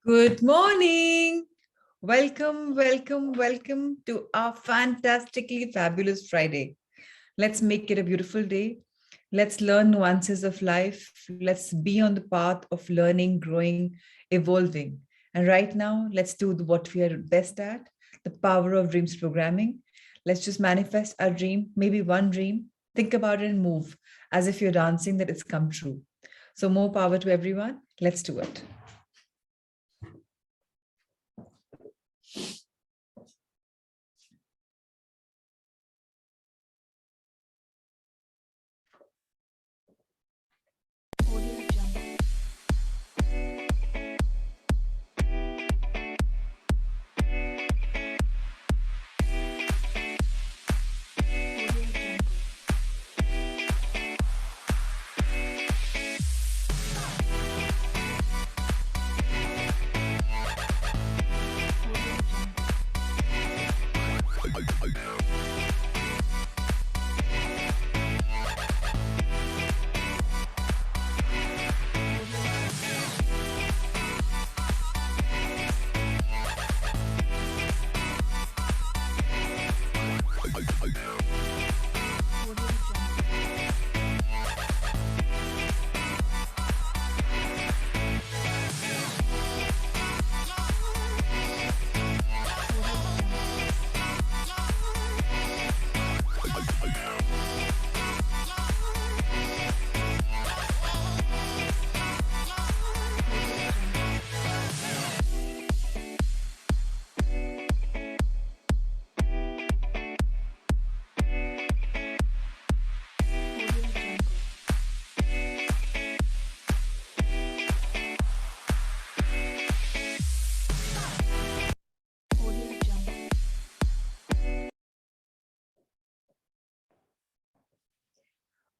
Good morning. Welcome to our fantastically fabulous Friday. Let's make it a beautiful day. Let's learn nuances of life. Let's be on the path of learning, growing, evolving. And right now, let's do what we are best at, the power of dreams programming. Let's just manifest our dream, maybe one dream. Think about it and move as if you're dancing that it's come true. So, more power to everyone. Let's do it.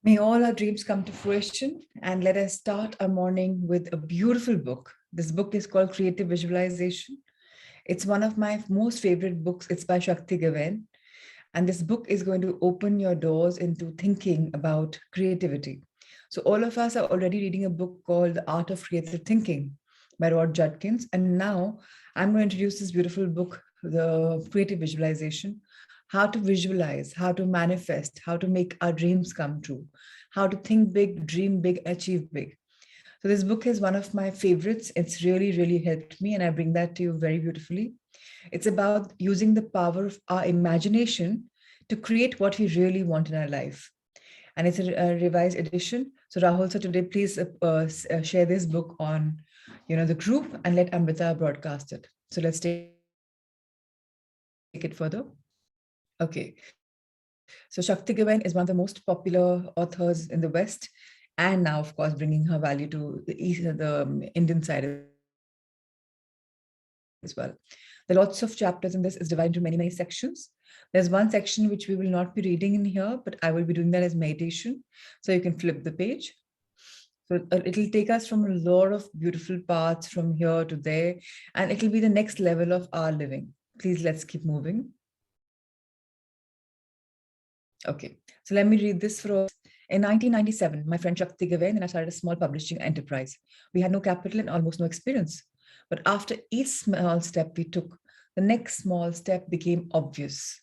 May all our dreams come to fruition, and let us start our morning with a beautiful book. This book is called Creative Visualization. It's one of my most favorite books. It's by Shakti Gawain. And this book is going to open your doors into thinking about creativity. So, all of us are already reading a book called The Art of Creative Thinking by Rod Judkins. And now I'm going to introduce this beautiful book, The Creative Visualization, how to visualize, how to manifest, how to make our dreams come true, how to think big, dream big, achieve big. So this book is one of my favorites. It's really helped me, and I bring that to you very beautifully. It's about using the power of our imagination to create what we really want in our life. And it's a revised edition. So Rahul, so today, please share this book on, the group, and let Amrita broadcast it. So let's take it further. Okay. So Shakti Gawain is one of the most popular authors in the West, and now, of course, bringing her value to the East, the Indian side as well. There are lots of chapters in this. Is divided into many sections. There's one section which we will not be reading in here, but I will be doing that as meditation. So you can flip the page. So it'll take us from a lot of beautiful paths from here to there, and it'll be the next level of our living. Please, let's keep moving. Okay, so let me read this for. In 1997, my friend Shakti Gawain and I started a small publishing enterprise. We had no capital and almost no experience. But after each small step we took, the next small step became obvious.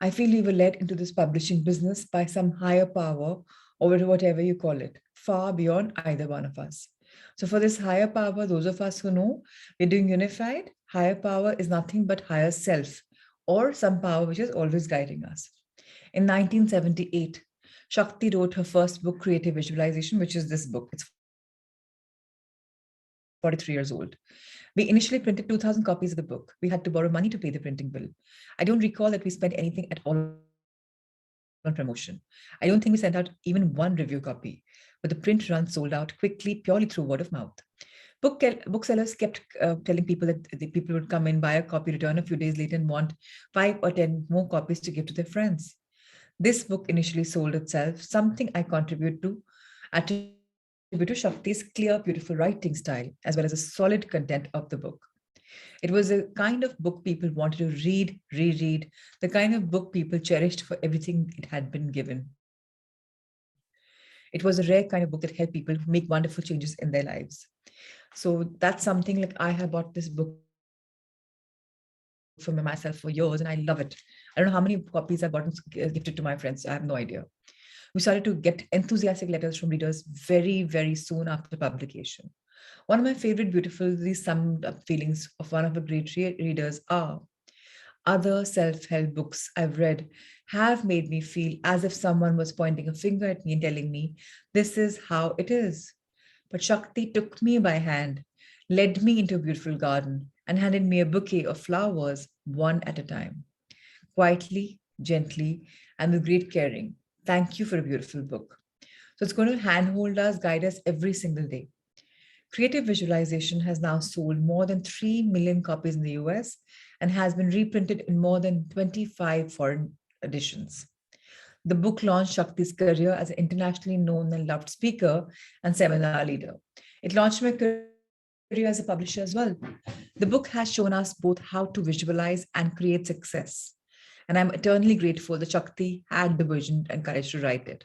I feel we were led into this publishing business by some higher power, or whatever you call it, far beyond either one of us. So for this higher power, those of us who know we're doing unified, higher power is nothing but higher self, or some power which is always guiding us. In 1978, Shakti wrote her first book, Creative Visualization, which is this book. It's 43 years old. We initially printed 2,000 copies of the book. We had to borrow money to pay the printing bill. I don't recall that we spent anything at all on promotion. I don't think we sent out even one review copy, but the print run sold out quickly, purely through word of mouth. Booksellers kept telling people that the people would come in, buy a copy, return a few days later, and want 5 or 10 more copies to give to their friends. This book initially sold itself, something I attribute to Shakti's clear, beautiful writing style, as well as the solid content of the book. It was a kind of book people wanted to read, reread, the kind of book people cherished for everything it had been given. It was a rare kind of book that helped people make wonderful changes in their lives. So that's something like I have bought this book for myself for years and I love it. I don't know how many copies I've gotten gifted to my friends. I have no idea. We started to get enthusiastic letters from readers very, very soon after publication. One of my favorite beautifully summed up feelings of one of the great readers are other self-help books I've read have made me feel as if someone was pointing a finger at me and telling me, this is how it is. But Shakti took me by hand, led me into a beautiful garden, and handed me a bouquet of flowers one at a time, quietly, gently, and with great caring. Thank you for a beautiful book. So it's going to handhold us, guide us every single day. Creative Visualization has now sold more than 3 million copies in the US and has been reprinted in more than 25 foreign editions. The book launched Shakti's career as an internationally known and loved speaker and seminar leader. It launched my career as a publisher as well. The book has shown us both how to visualize and create success. And I'm eternally grateful that Shakti had the vision and courage to write it.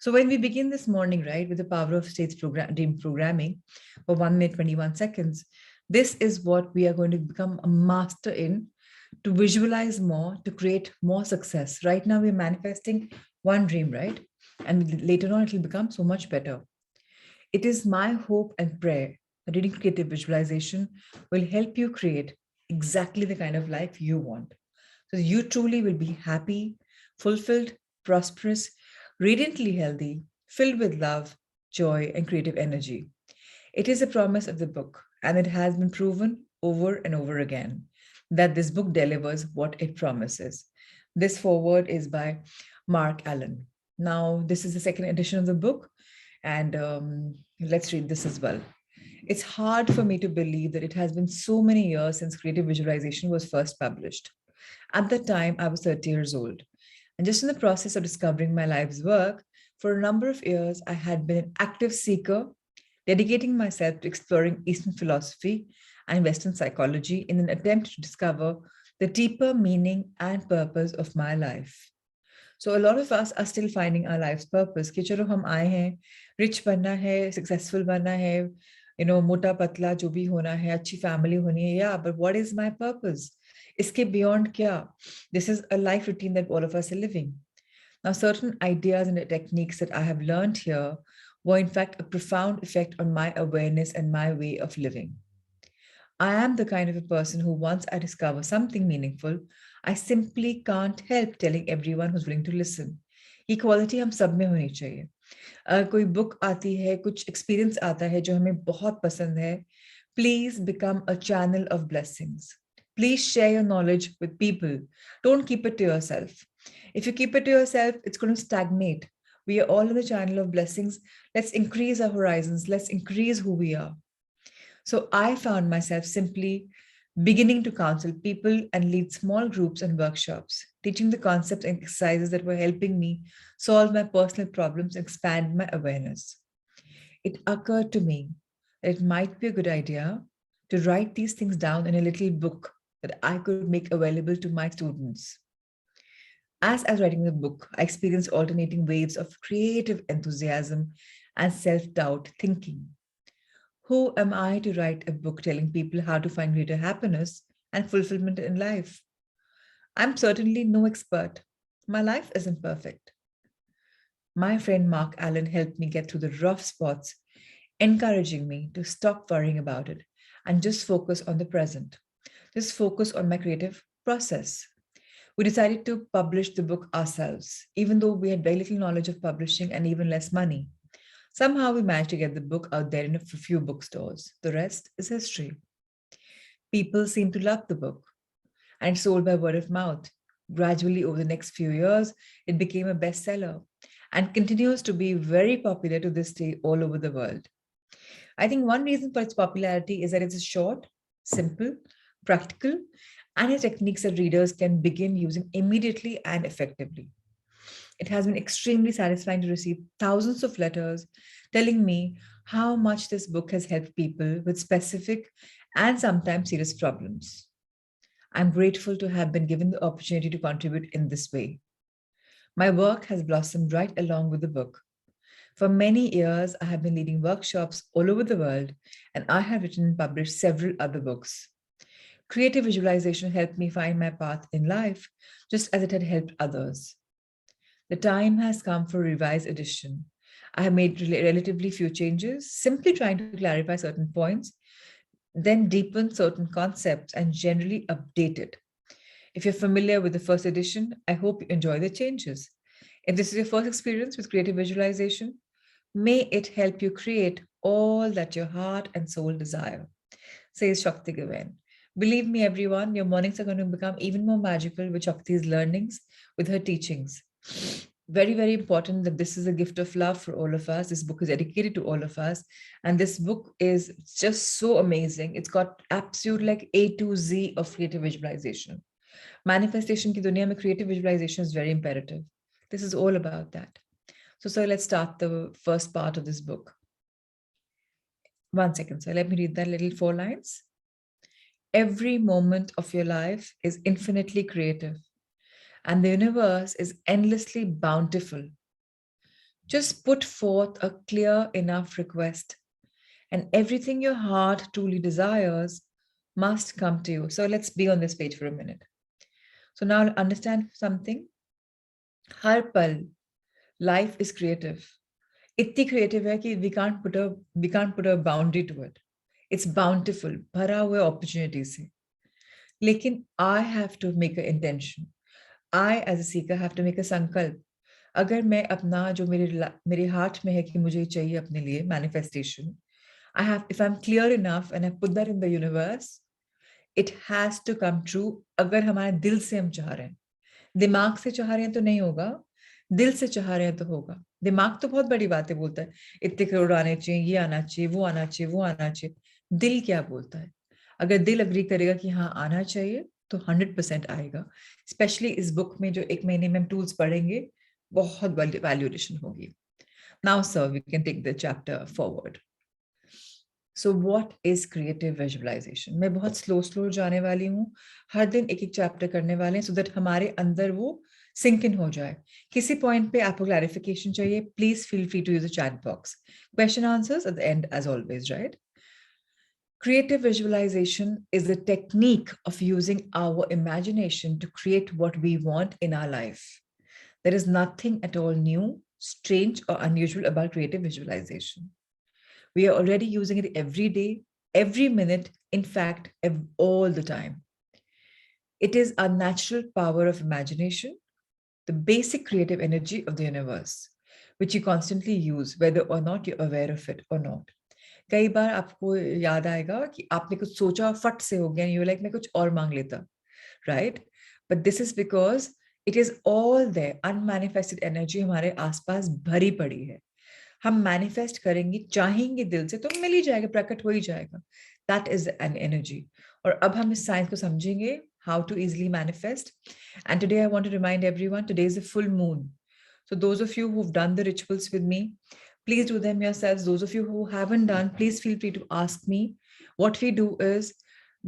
So when we begin this morning, right, with the power of states dream programming for 1 minute, 21 seconds, this is what we are going to become a master in to visualize more, to create more success. Right now, we're manifesting one dream, right? And later on, it will become so much better. It is my hope and prayer that reading creative visualization will help you create exactly the kind of life you want. So you truly will be happy, fulfilled, prosperous, radiantly healthy, filled with love, joy, and creative energy. It is a promise of the book, and it has been proven over and over again that this book delivers what it promises. This foreword is by Mark Allen. Now, this is the second edition of the book, and let's read this as well. It's hard for me to believe that it has been so many years since Creative Visualization was first published. At the time, I was 30 years old. And just in the process of discovering my life's work, for a number of years, I had been an active seeker, dedicating myself to exploring Eastern philosophy and Western psychology in an attempt to discover the deeper meaning and purpose of my life. So a lot of us are still finding our life's purpose. कि चलो हम आए हैं, rich बनना है, successful बनना है, मोटा पतला जो भी होना है, अच्छी family होनी है. Yeah, but what is my purpose? इसके beyond क्या? This is a life routine that all of us are living. Now, certain ideas and techniques that I have learned here were in fact a profound effect on my awareness and my way of living. I am the kind of a person who once I discover something meaningful, I simply can't help telling everyone who's willing to listen. ये quality हम सब में होनी चाहिए. अगर कोई book आती है, कुछ एक्सपीरियंस आता है जो हमें बहुत पसंद है, please become a channel of blessings. Please share your knowledge with people. Don't keep it to yourself. If you keep it to yourself, it's going to stagnate. We are all in the channel of blessings. Let's increase our horizons. Let's increase who we are. So I found myself simply beginning to counsel people and lead small groups and workshops, teaching the concepts and exercises that were helping me solve my personal problems and expand my awareness. It occurred to me that it might be a good idea to write these things down in a little book that I could make available to my students. As I was writing the book, I experienced alternating waves of creative enthusiasm and self-doubt thinking. Who am I to write a book telling people how to find greater happiness and fulfillment in life? I'm certainly no expert. My life isn't perfect. My friend Mark Allen helped me get through the rough spots, encouraging me to stop worrying about it and just focus on the present. Just focus on my creative process. We decided to publish the book ourselves, even though we had very little knowledge of publishing and even less money. Somehow we managed to get the book out there in a few bookstores. The rest is history. People seem to love the book and it sold by word of mouth. Gradually, over the next few years, it became a bestseller and continues to be very popular to this day all over the world. I think one reason for its popularity is that it's short, simple, practical, and has techniques that readers can begin using immediately and effectively. It has been extremely satisfying to receive thousands of letters telling me how much this book has helped people with specific and sometimes serious problems. I'm grateful to have been given the opportunity to contribute in this way. My work has blossomed right along with the book. For many years, I have been leading workshops all over the world, and I have written and published several other books. Creative visualization helped me find my path in life, just as it had helped others. The time has come for a revised edition. I have made relatively few changes, simply trying to clarify certain points, then deepen certain concepts and generally update it. If you're familiar with the first edition, I hope you enjoy the changes. If this is your first experience with creative visualization, may it help you create all that your heart and soul desire, says Shakti Gawain. Believe me, everyone, your mornings are going to become even more magical with Shakti's learnings, with her teachings. Very, very important that this is a gift of love for all of us. This book is dedicated to all of us. And this book is just so amazing. It's got absolute like A to Z of creative visualization. Manifestation ki duniya mein creative visualization is very imperative. This is all about that. So, sir, let's start the first part of this book. 1 second, sir. Let me read that little 4 lines. Every moment of your life is infinitely creative, and the universe is endlessly bountiful. Just put forth a clear enough request, and everything your heart truly desires must come to you. So let's be on this page for a minute. So now understand something. Har pal, life is creative. Itni creative hai ki we can't put a boundary to it. It's bountiful, भरा हुआ opportunities से. लेकिन I have to make an intention. I as a seeker have to make a संकल्प. अगर मैं अपना जो मेरे हार्ट में है कि मुझे ये चाहिए अपने लिए manifestation, if I'm clear enough and I put that in the universe, it has to come true. अगर हमारे दिल से हम चाह रहे हैं, दिमाग से चाह रहे हैं तो नहीं होगा, दिल से चाह रहे हैं तो होगा. दिमाग तो बहुत बड़ी बातें बोलता है, इतने करोड़ आने चाहिए, ये आना चाहिए, वो आना चाहिए, वो आना चाहिए. दिल क्या बोलता है? अगर दिल अग्री करेगा कि हाँ आना चाहिए तो 100% आएगा. स्पेशली इस बुक में जो 1 महीने में हम टूल्स पढ़ेंगे, बहुत बड़ी वैल्यू एडिशन होगी. Now sir, we can take the chapter forward. So what is creative visualisation? मैं बहुत स्लो जाने वाली हूँ. हर दिन एक एक चैप्टर करने वाले हैं, सो दैट हमारे अंदर वो सिंक इन हो जाए. किसी पॉइंट पे आपको क्लैरिफिकेशन चाहिए, please feel free to use the chat box. Question answers at the end as always, right? Creative visualization is the technique of using our imagination to create what we want in our life. There is nothing at all new, strange, or unusual about creative visualization. We are already using it every day, every minute, in fact, all the time. It is a natural power of imagination, the basic creative energy of the universe, which you constantly use, whether or not you're aware of it or not. कई बार आपको याद आएगा कि आपने कुछ सोचा और फट से हो गया, यू लाइक मैं कुछ और मांग लेता, right? But this is because it is all there. Unmanifested energy हमारे आसपास भरी पड़ी है. हम मैनिफेस्ट करेंगे, चाहेंगे दिल से तो मिल ही जाएगा, प्रकट हो ही जाएगा. That is an energy. और अब हम इस साइंस को समझेंगे, how to easily manifest. And today I want to remind everyone, today is a full moon. So those of you who've done the rituals with me, please do them yourselves. Those of you who haven't done, please feel free to ask me. What we do is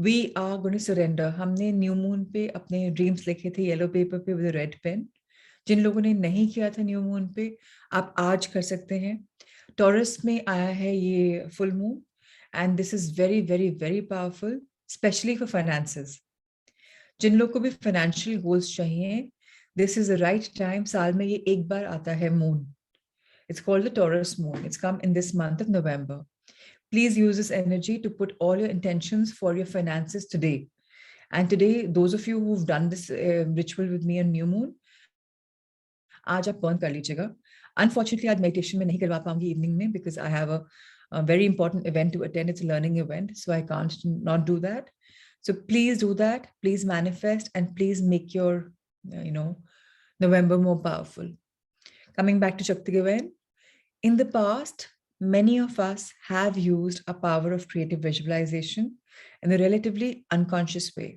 we are going to surrender. हमने new moon पे अपने dreams लिखे थे yellow paper पे with red pen. जिन लोगों ने नहीं किया था न्यू मून पे, आप आज कर सकते हैं. टॉरस में आया है ये full moon, and this is very very very powerful, especially for finances. जिन लोग को भी फाइनेंशियल गोल्स चाहिए, this is the right time. साल में ये एक बार आता है moon. It's called the Taurus moon. It's come in this month of November. Please use this energy to put all your intentions for your finances today. And today, those of you who've done this ritual with me on new moon, आज आप burn कर लीजिएगा. Unfortunately, आज meditation में नहीं करवा पाऊंगी evening में, because I have a very important event to attend. It's a learning event, so I can't not do that. So please do that. Please manifest, and please make your November more powerful. Coming back to Shakti Gawain, in the past, many of us have used a power of creative visualization in a relatively unconscious way.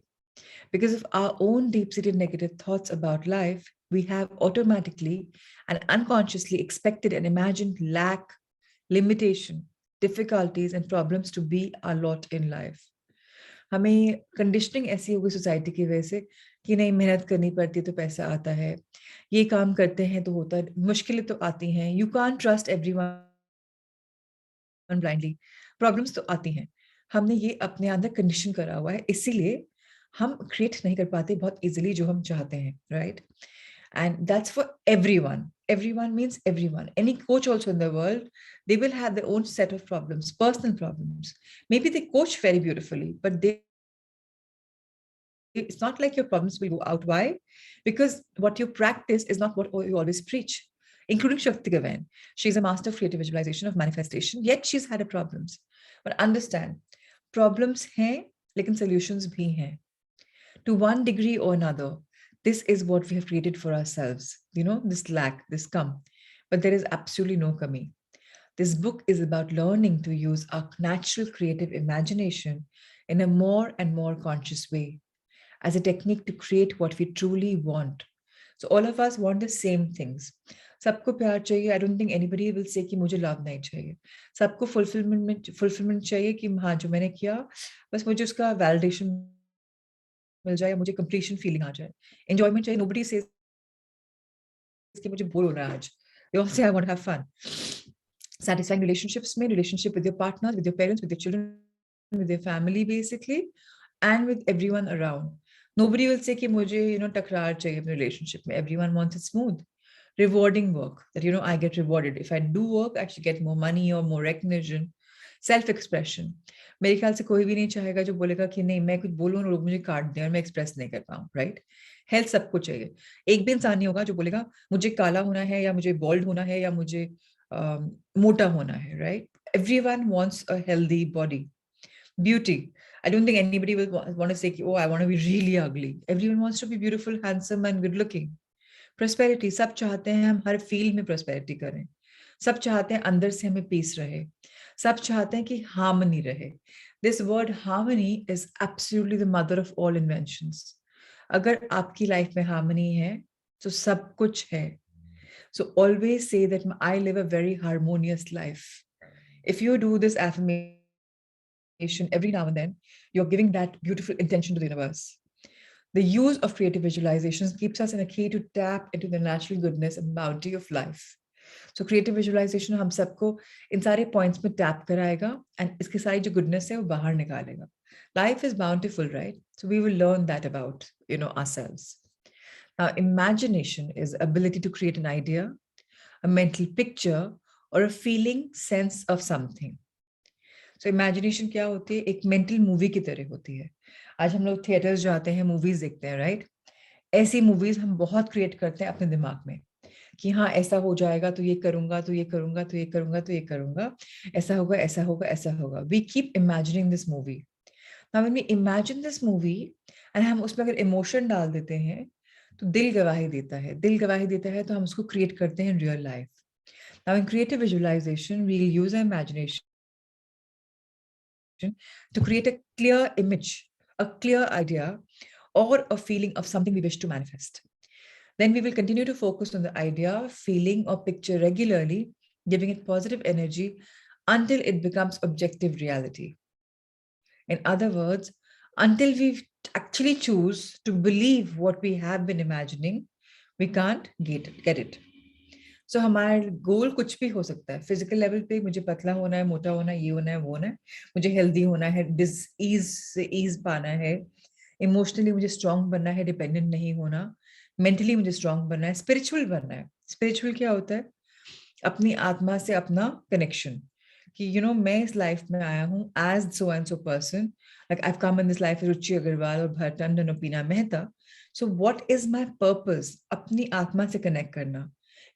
Because of our own deep-seated negative thoughts about life, we have automatically and unconsciously expected and imagined lack, limitation, difficulties, and problems to be our lot in life. हमें conditioning ऐसी हो गई society की वजह से कि नहीं, मेहनत करनी पड़ती है तो पैसा आता है, ये काम करते हैं तो होता है, मुश्किलें तो आती हैं, you can't trust everyone blindly, problems तो आती हैं। हमने ये अपने अंदर कंडीशन करा हुआ है, इसीलिए हम क्रिएट नहीं कर पाते बहुत इजीली जो हम चाहते हैं, right? And that's for everyone. Everyone means everyone. Any coach also in the world, they will have their own set of problems, personal problems. Maybe they coach very beautifully, but it's not like your problems will go out. Why? Because what you practice is not what you always preach, including Shakti Gavan. She's a master of creative visualization, of manifestation, yet she's had problems. But understand, problems hain, lekin solutions bhi hain. To one degree or another, this is what we have created for ourselves. You know, this lack, this come. But there is absolutely no kami. This book is about learning to use our natural creative imagination in a more and more conscious way as a technique to create what we truly want. So all of us want the same things. सबको प्यार चाहिए. I don't think anybody will say कि मुझे love नहीं चाहिए. सबको fulfillment चाहिए कि हाँ जो मैंने किया बस मुझे उसका validation मिल जाए या मुझे completion feeling आ जाए. Enjoyment चाहिए. Nobody says कि मुझे बोर हो रहा है आज. They all say I want to have fun. Satisfying relationships में relationship with your partners, with your parents, with your children, with your family basically, and with everyone around. Nobody will say कि मुझे टकरार चाहिए अपने relationship में. Everyone wants it smooth. Rewarding work, that I get rewarded. If I do work, I should get more money or more recognition. Self-expression. मेरे ख्याल से कोई भी नहीं चाहेगा जो बोलेगा कि नहीं मैं कुछ बोलूं और लोग मुझे काट दें और मैं एक्सप्रेस नहीं कर पाऊं, राइट? हेल्थ सबको चाहिए. एक भी इंसान नहीं होगा जो बोलेगा मुझे काला होना है या मुझे बॉल्ड होना है या मुझे मोटा होना है, right? Everyone wants a healthy body. Beauty. I don't think anybody will want to say, oh, I want to be really ugly. Everyone wants to be beautiful, handsome, and good looking. Prosperity. सब चाहते हैं हम हर field में prosperity करें. सब चाहते हैं अंदर से हमें पीस रहे. सब चाहते हैं कि harmony रहे. This word harmony is absolutely the mother of all inventions. अगर आपकी लाइफ में harmony है, तो सब कुछ है. So always say that I live a very harmonious life. If you do this affirmation every now and then, you're giving that beautiful intention to the universe. The use of creative visualizations keeps us in a key to tap into the natural goodness and bounty of life. So creative visualization हम सबको इन सारे points में tap कराएगा and इसकी सारी जो goodness है वो बाहर निकालेगा. Life is bountiful, right? So we will learn that about ourselves. Now, imagination is ability to create an idea, a mental picture, or a feeling sense of something. So imagination क्या होती है? एक mental movie की तरह होती है. आज हम लोग थिएटर्स जाते हैं, मूवीज देखते हैं, राइट? ऐसी मूवीज हम बहुत क्रिएट करते हैं अपने दिमाग में कि हाँ ऐसा हो जाएगा तो ये करूंगा तो ये करूंगा तो ये करूंगा तो ये करूंगा, ऐसा होगा ऐसा होगा ऐसा होगा. We keep imagining this movie. Now when we imagine this movie and हम उसमें अगर इमोशन डाल देते हैं तो दिल गवाही देता है. दिल गवाही देता है तो हम उसको क्रिएट करते हैं in real life. Now in creative visualisation we will use imagination to create a clear image, a clear idea, or a feeling of something we wish to manifest. Then we will continue to focus on the idea, feeling, or picture regularly, giving it positive energy until it becomes objective reality. In other words, until we actually choose to believe what we have been imagining, we can't get it. सो हमारा गोल कुछ भी हो सकता है. Physical level पे मुझे पतला होना है, मोटा होना है, ये होना है, वो होना है. मुझे हेल्दी होना है, डिजीज से ईज पाना है. इमोशनली मुझे स्ट्रांग बनना है, डिपेंडेंट नहीं होना. मेंटली मुझे स्ट्रांग बनना है, स्पिरिचुअल बनना है. स्पिरिचुअल क्या होता है? अपनी आत्मा से अपना कनेक्शन कि मैं इस लाइफ में आया हूँ as so and so person. Like I have come in this life Ruchi Agarwal और भरत टंडन और Pina Mehta. So what is my purpose? अपनी आत्मा से कनेक्ट करना.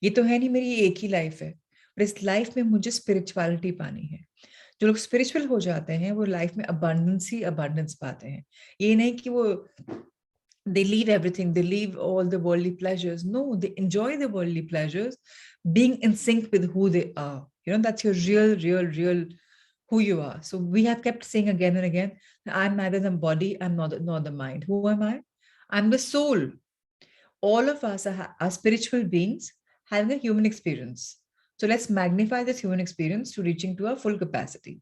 ये तो है नहीं मेरी एक ही लाइफ है, पर इस लाइफ में मुझे स्पिरिचुअलिटी पानी है. जो लोग स्पिरिचुअल हो जाते हैं वो लाइफ में अबंडेंस ही अबंडेंस पाते हैं. ये नहीं कि वो they leave everything, they leave all the worldly pleasures. No, they enjoy the worldly pleasures, being in sync with who they are. That's your real who you are. So we have kept saying again and again, I'm neither the body, I'm not nor the mind. Who am I? I'm the soul. All of us are spiritual beings having a human experience. So let's magnify this human experience to reaching to our full capacity.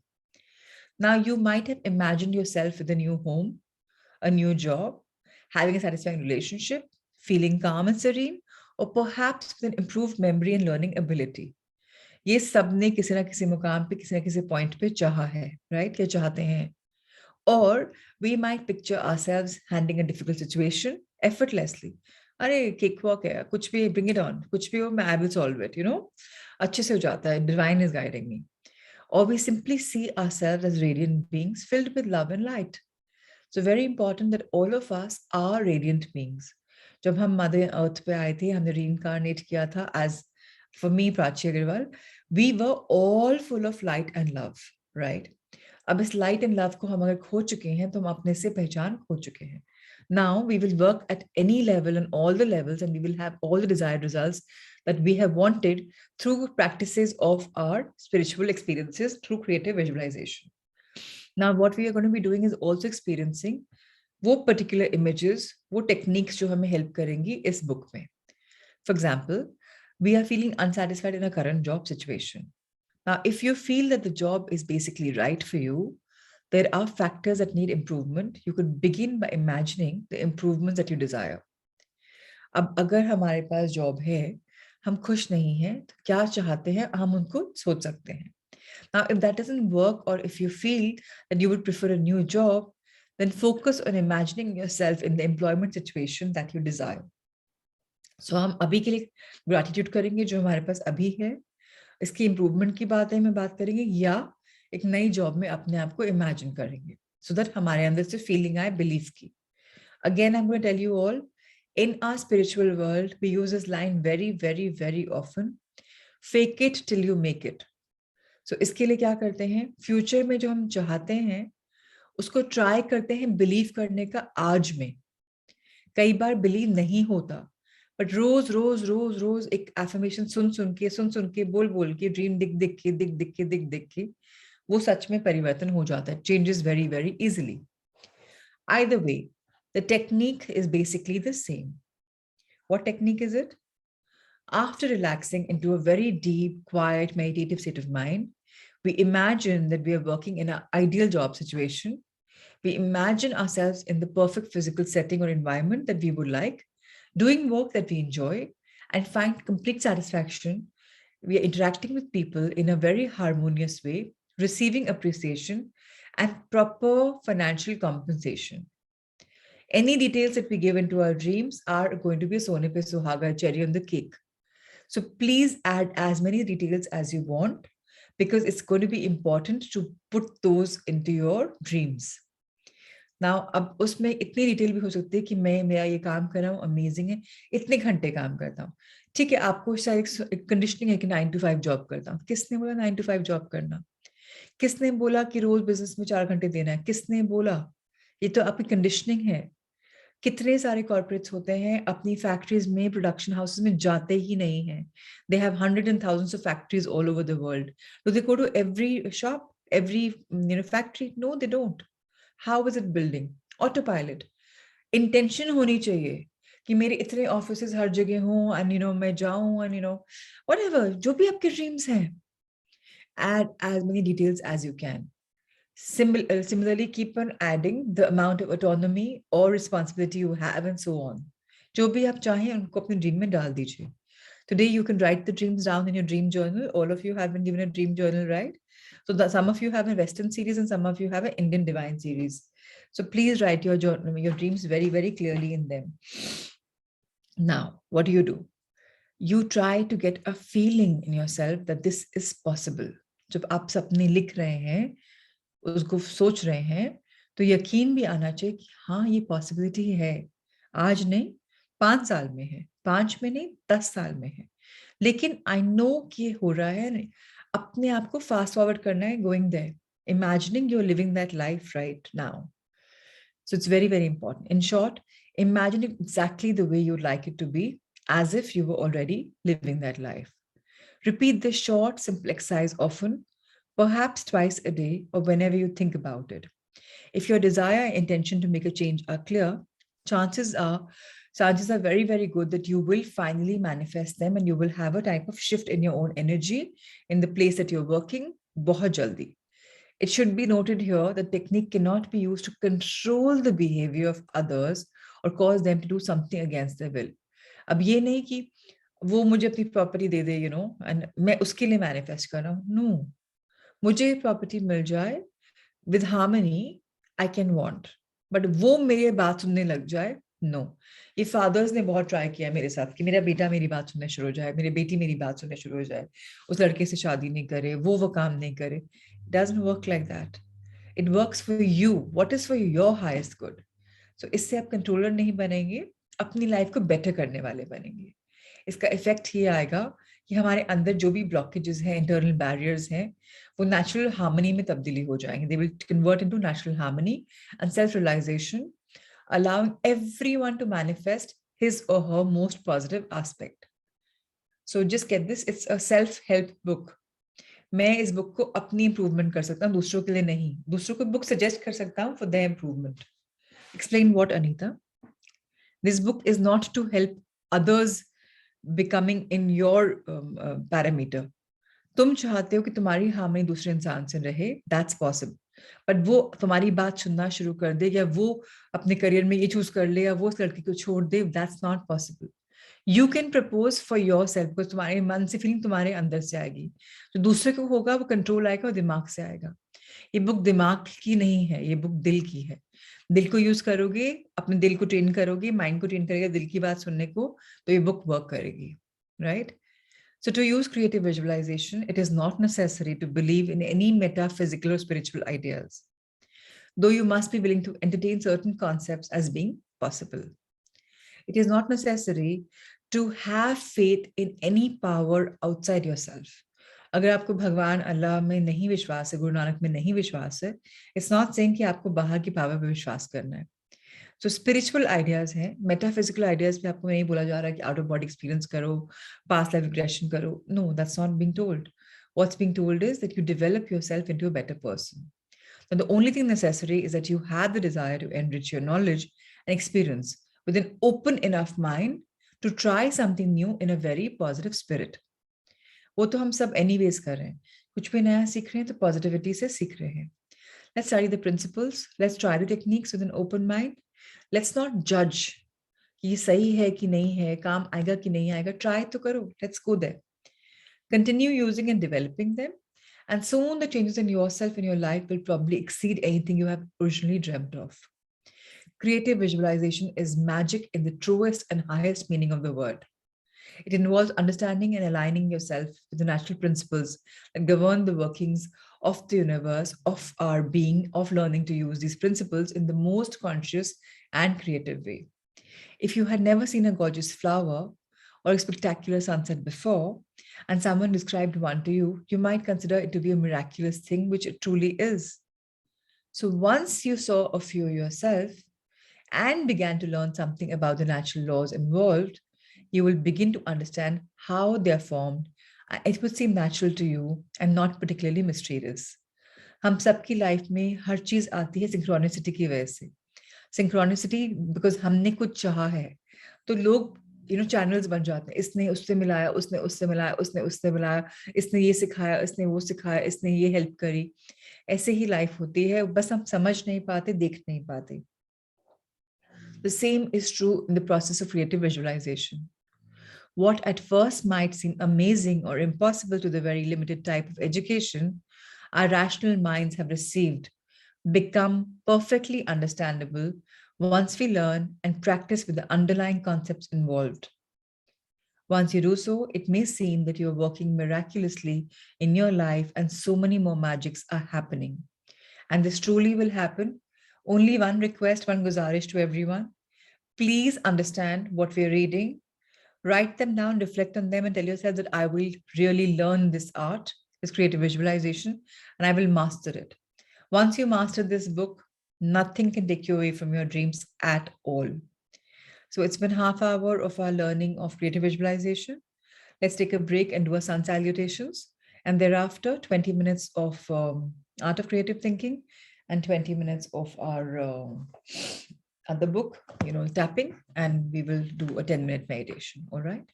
Now, you might have imagined yourself with a new home, a new job, having a satisfying relationship, feeling calm and serene, or perhaps with an improved memory and learning ability. ये सबने किसी ना किसी मुकाम पे किसी ना किसी पॉइंट पे चाहा है, राइट, या चाहते हैं. Or we might picture ourselves handling a difficult situation effortlessly. अरे cakewalk है, कुछ भी bring it on, कुछ भी हो मैं I will solve it, अच्छे से हो जाता है, divine is guiding me. Or we simply see ourselves as radiant beings filled with love and light. So very important that all of us are radiant beings. जब हम mother earth पे आए थे, हमने reincarnate किया था as, for me, Prachi Agarwal, we were all full of light and love, right? अब इस light and love को हम अगर खो चुके हैं तो हम अपने से पहचान खो चुके हैं. Now we will work at any level and all the levels, and we will have all the desired results that we have wanted through practices of our spiritual experiences through creative visualization. Now what we are going to be doing is also experiencing वो particular images, वो techniques जो हमें help करेंगी इस book में. For example, we are feeling unsatisfied in a current job situation. Now, if you feel that the job is basically right for you, there are factors that need improvement. You could begin by imagining the improvements that you desire. अब अगर हमारे पास job है, हम खुश नहीं हैं, तो क्या चाहते हैं, हम उनको सोच सकते हैं. Now, if that doesn't work, or if you feel that you would prefer a new job, then focus on imagining yourself in the employment situation that you desire. So हम अभी के लिए gratitude करेंगे जो हमारे पास अभी है, इसकी इम्प्रूवमेंट की बात है, मैं बात करेंगे, या एक नई जॉब में अपने आप को इमेजिन करेंगे, सो दैट हमारे अंदर से फीलिंग आए बिलीफ की. Again I am going to tell you all, in our spiritual world we use this line very very very often, fake it till you make it. So इसके लिए क्या करते हैं, फ्यूचर में जो हम चाहते हैं उसको ट्राई करते हैं बिलीव करने का आज में. कई बार बिलीव नहीं होता, बट रोज रोज रोज रोज एक एफर्मेशन सुन सुन के बोल के ड्रीम दिख के वो सच में परिवर्तन हो जाता है. Changes very very easily. Either way, the technique is basically the same. What technique is it? After relaxing into a very deep, quiet, meditative state of mind, we imagine that we are working in an ideal job situation. We imagine ourselves in the perfect physical setting or environment that we would like, doing work that we enjoy and find complete satisfaction. We are interacting with people in a very harmonious way, receiving appreciation and proper financial compensation. Any details that we give into our dreams are going to be a sone pe suhaga, cherry on the cake. So please add as many details as you want, because it's going to be important to put those into your dreams. Now अब उसमें इतनी detail भी हो सकती है कि मैं मेरा ये काम कर रहा हूँ, अमेजिंग है, इतने घंटे काम करता हूँ. ठीक है, आपको शायद एक कंडीशनिंग है कि 9 to 5 जॉब करता हूँ. किसने बोला 9 to 5 जॉब करना? किसने बोला कि रोज बिजनेस में 4 घंटे देना है? किसने बोला? ये तो आपकी कंडीशनिंग है. कितने सारे कॉर्पोरेट्स होते हैं अपनी फैक्ट्रीज में, प्रोडक्शन हाउसेस में जाते ही नहीं हैं. They have hundreds and thousands of factories all over the world. Do they go to every shop, every factory? No, they don't. How is it building? Autopilot. Intention होनी चाहिए कि मेरे इतने ऑफिसेस हर जगह हों, and मैं जाऊं, and whatever, जो भी आपके ड्रीम्स हैं, add as many details as you can. Similarly, keep on adding the amount of autonomy or responsibility you have and so on. जो भी आप चाहें उनको अपने ड्रीम में डाल दीजिए. Today you can write the dreams down in your dream journal. All of you have been given a dream journal, right? So some of you have a Western series and some of you have an Indian Divine series. So please write your journal, your dreams very, very clearly in them. Now, what do? You try to get a feeling in yourself that this is possible. जब आप सपने लिख रहे हैं, उसको सोच रहे हैं, तो यकीन भी आना चाहिए कि हाँ, ये पॉसिबिलिटी है. आज नहीं, 5 साल में है, 5 में नहीं, 10 साल में है. लेकिन आई नो कि ये हो रहा है. अपने आप को फास्ट फॉरवर्ड करना है, going there, imagining you are living that life right now. So it's very, very important. In short, imagine it exactly the way you'd like it to be, as if you were already living that life. Repeat this short, simple exercise often, perhaps twice a day or whenever you think about it. If your desire and intention to make a change are clear, chances are very, very good that you will finally manifest them and you will have a type of shift in your own energy in the place that you're working बहुत jaldi. It should be noted here that technique cannot be used to control the behavior of others or cause them to do something against their will. अब ये नहीं कि वो मुझे अपनी property they they, and मैं उसके लिए मैनिफेस्ट कर रहा हूँ. नो, मुझे प्रॉपर्टी मिल जाए with harmony, I can want. But वो मेरी बात सुनने लग जाए, नो. ये फादर्स ने बहुत ट्राई किया मेरे साथ कि मेरा बेटा मेरी बात सुनने शुरू हो जाए, मेरी बेटी मेरी बात सुनने शुरू हो जाए, उस लड़के से शादी नहीं करे, वो काम नहीं करे. Doesn't work like that. It works for you, what is for your highest good. So इससे आप कंट्रोलर नहीं बनेंगे, अपनी लाइफ को बेटर करने वाले बनेंगे. इसका इफेक्ट ये आएगा कि हमारे अंदर जो भी ब्लॉकेजेस हैं, इंटरनल बैरियर्स हैं, वो नेचुरल हार्मनी में तब्दीली हो जाएंगे. They will convert into natural harmony and self realisation, allowing everyone to manifest his or her most positive aspect. So just get this, it's a self-help book. मैं इस book को अपनी इंप्रूवमेंट कर सकता हूँ, दूसरों के लिए नहीं. दूसरों को बुक सजेस्ट कर सकता हूँ for their improvement. Explain what, Anita? This book is not to help others becoming in your parameter. तुम चाहते हो कि तुम्हारी हार्मनी दूसरे इंसान से रहे, दैट्स पॉसिबल. बट वो तुम्हारी बात सुनना शुरू कर दे, या वो अपने करियर में ये चूज कर ले, या वो उस लड़की को छोड़ दे, that's not possible. You can propose for yourself, because तुम्हारे मन से फीलिंग तुम्हारे अंदर से आएगी. जो दूसरे को होगा वो कंट्रोल आएगा और दिमाग से आएगा. ये बुक दिमाग की नहीं है, ये बुक दिल की है. दिल को यूज करोगे, अपने दिल को ट्रेन करोगे, माइंड को ट्रेन करेगा दिल की बात सुनने को, तो ये बुक वर्क करेगी. Right? So to use creative visualization, it is not necessary to believe in any metaphysical or spiritual ideas, though you must be willing to entertain certain concepts as being possible. It is not necessary to have faith in any power outside yourself. अगर आपको भगवान अल्लाह में नहीं विश्वास है, गुरु नानक में नहीं विश्वास है, it's not saying कि आपको बाहर की पावर पे विश्वास करना है. सो स्पिरिचुअल आइडियाज हैं, मेटाफिजिकल आइडियाज पे आपको नहीं बोला जा रहा है कि आउट ऑफ बॉडी एक्सपीरियंस करो, पास्ट लाइफ रिग्रेशन करो. No, that's not being told. What's being told is that you develop yourself into a better person. So the only thing necessary is that you have the desire to enrich your knowledge and experience with an open enough mind to try something new in a very positive spirit. वो तो हम सब anyways कर रहे हैं. कुछ भी नया सीख रहे हैं तो पॉजिटिविटी से सीख रहे हैं. Let's study the principles. Let's try the techniques with an open mind. Let's not judge कि ये सही है कि नहीं है, काम आएगा कि नहीं आएगा. Try तो करो. Let's go there. Continue using and developing them, and soon the changes in yourself and your life will probably exceed anything you have originally dreamt of. Creative visualization is magic in the truest and highest meaning of the word. It involves understanding and aligning yourself with the natural principles that govern the workings of the universe, of our being, of learning to use these principles in the most conscious and creative way. If you had never seen a gorgeous flower or a spectacular sunset before, and someone described one to you, you might consider it to be a miraculous thing, which it truly is. So once you saw a few yourself and began to learn something about the natural laws involved, you will begin to understand how they are formed. It would seem natural to you and not particularly mysterious. हम सबकी life में हर चीज आती है synchronicity की वजह से. Synchronicity because हमने कुछ चाहा है, तो लोग चैनल्स बन जाते हैं. इसने उससे मिलाया, उसने उससे मिलाया, उसने उससे मिलाया, इसने ये सिखाया, इसने वो सिखाया, इसने ये हेल्प करी. ऐसे ही लाइफ होती है, बस हम समझ नहीं पाते, देख नहीं पाते. The same is true in the process of creative visualization. What at first might seem amazing or impossible to the very limited type of education our rational minds have received become perfectly understandable once we learn and practice with the underlying concepts involved. Once you do so, it may seem that you are working miraculously in your life and so many more magics are happening. And this truly will happen. Only one request, one guzarish to everyone. Please understand what we're reading. Write them down, reflect on them, and tell yourself that I will really learn this art, this creative visualization, and I will master it. Once you master this book, nothing can take you away from your dreams at all. So it's been half hour of our learning of creative visualization. Let's take a break and do a sun salutations. And thereafter, 20 minutes of art of creative thinking and 20 minutes of our other book, tapping, and we will do a 10-minute meditation. All right.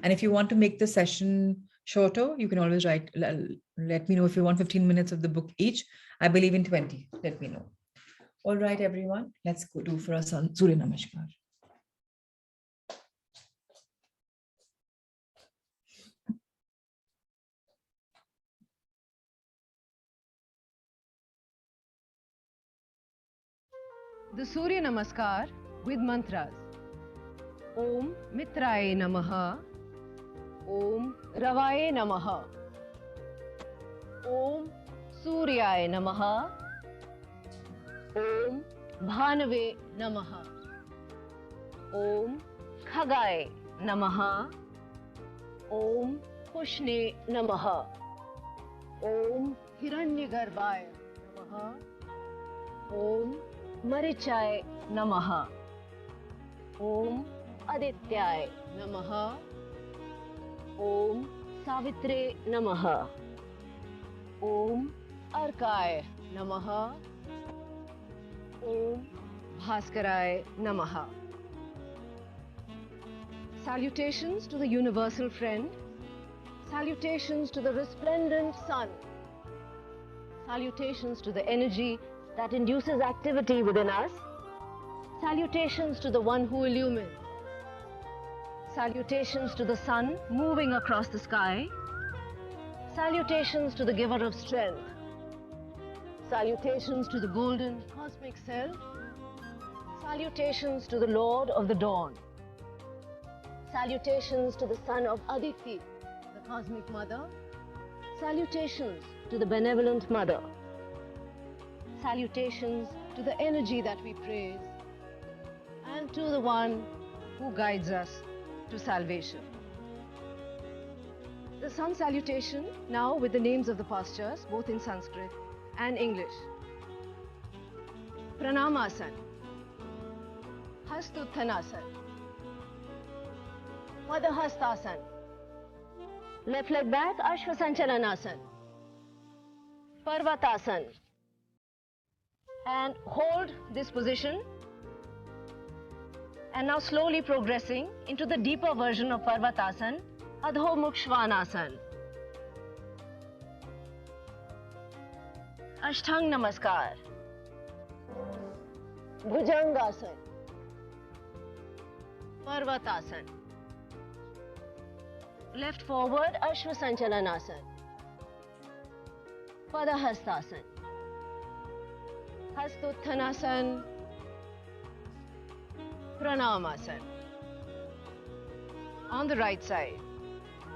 And if you want to make the session shorter, you can always write, let me know if you want 15 minutes of the book each. I believe in 20. Let me know. All right, everyone. Let's go do for our Surya Namaskar. The Surya Namaskar with mantras. Om Mitraye Namaha. Om Ravaye Namaha. Om Suryaye Namaha. Om Bhanave Namaha. Om Khagaye Namaha. Om Pushne Namaha. Om Hiranyagarbhaye Namaha. Om Marichaye Namaha. Om Adityaye Namaha. Om Savitre Namaha. Om Arkaye Namaha. Om Bhaskaraye Namaha. Salutations to the universal friend. Salutations to the resplendent sun. Salutations to the energy that induces activity within us. Salutations to the one who illumines. Salutations to the sun moving across the sky. Salutations to the giver of strength. Salutations to the golden cosmic self. Salutations to the Lord of the dawn. Salutations to the son of Aditi, the cosmic mother. Salutations to the benevolent mother. Salutations to the energy that we praise, and to the one who guides us to salvation. The sun salutation now with the names of the postures, both in Sanskrit and English. Pranamasana, Hastuttanasana, Padahastasana, left leg back, Ashvasanchalanasana, Parvatasana, and hold this position. And now slowly progressing into the deeper version of Parvatasana, Adho Mukh Svanasana. Ashtang Namaskar, Bhujangasana, Parvatasana. Left forward, Ashvasanchalanasana, Padahastasana, Hastuttanasana, Pranamasana. On the right side,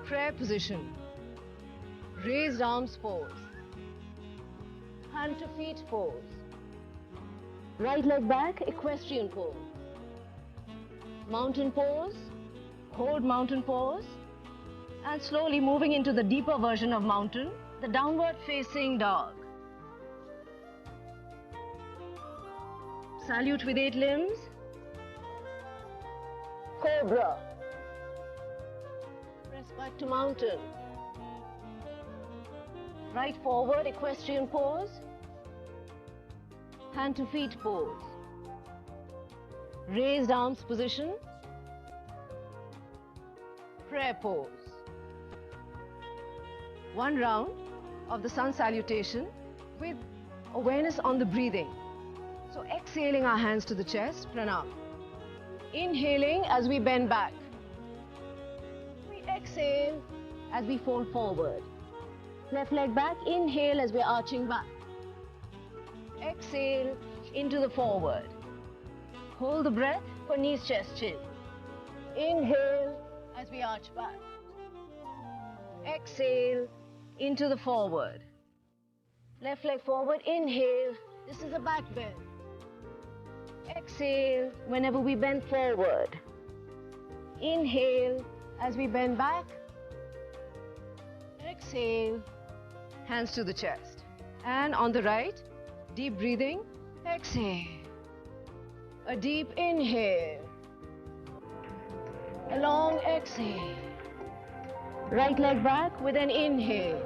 prayer position, raised arms pose, hand to feet pose, right leg back, equestrian pose, mountain pose, hold mountain pose, and slowly moving into the deeper version of mountain, the downward facing dog. Salute with 8 limbs, Cobra. Press back to mountain. Right forward, equestrian pose. Hand to feet pose. Raised arms position. Prayer pose. One round of the sun salutation with awareness on the breathing. So exhaling our hands to the chest, pranam. Inhaling as we bend back. We exhale as we fold forward. Left leg back, inhale as we're arching back. Exhale into the forward. Hold the breath for knees, chest, chin. Inhale as we arch back. Exhale into the forward. Left leg forward, inhale. This is a back bend. Exhale whenever we bend forward. Inhale as we bend back. Exhale, hands to the chest. And on the right, deep breathing. Exhale. A deep inhale. A long exhale. Right leg back with an inhale.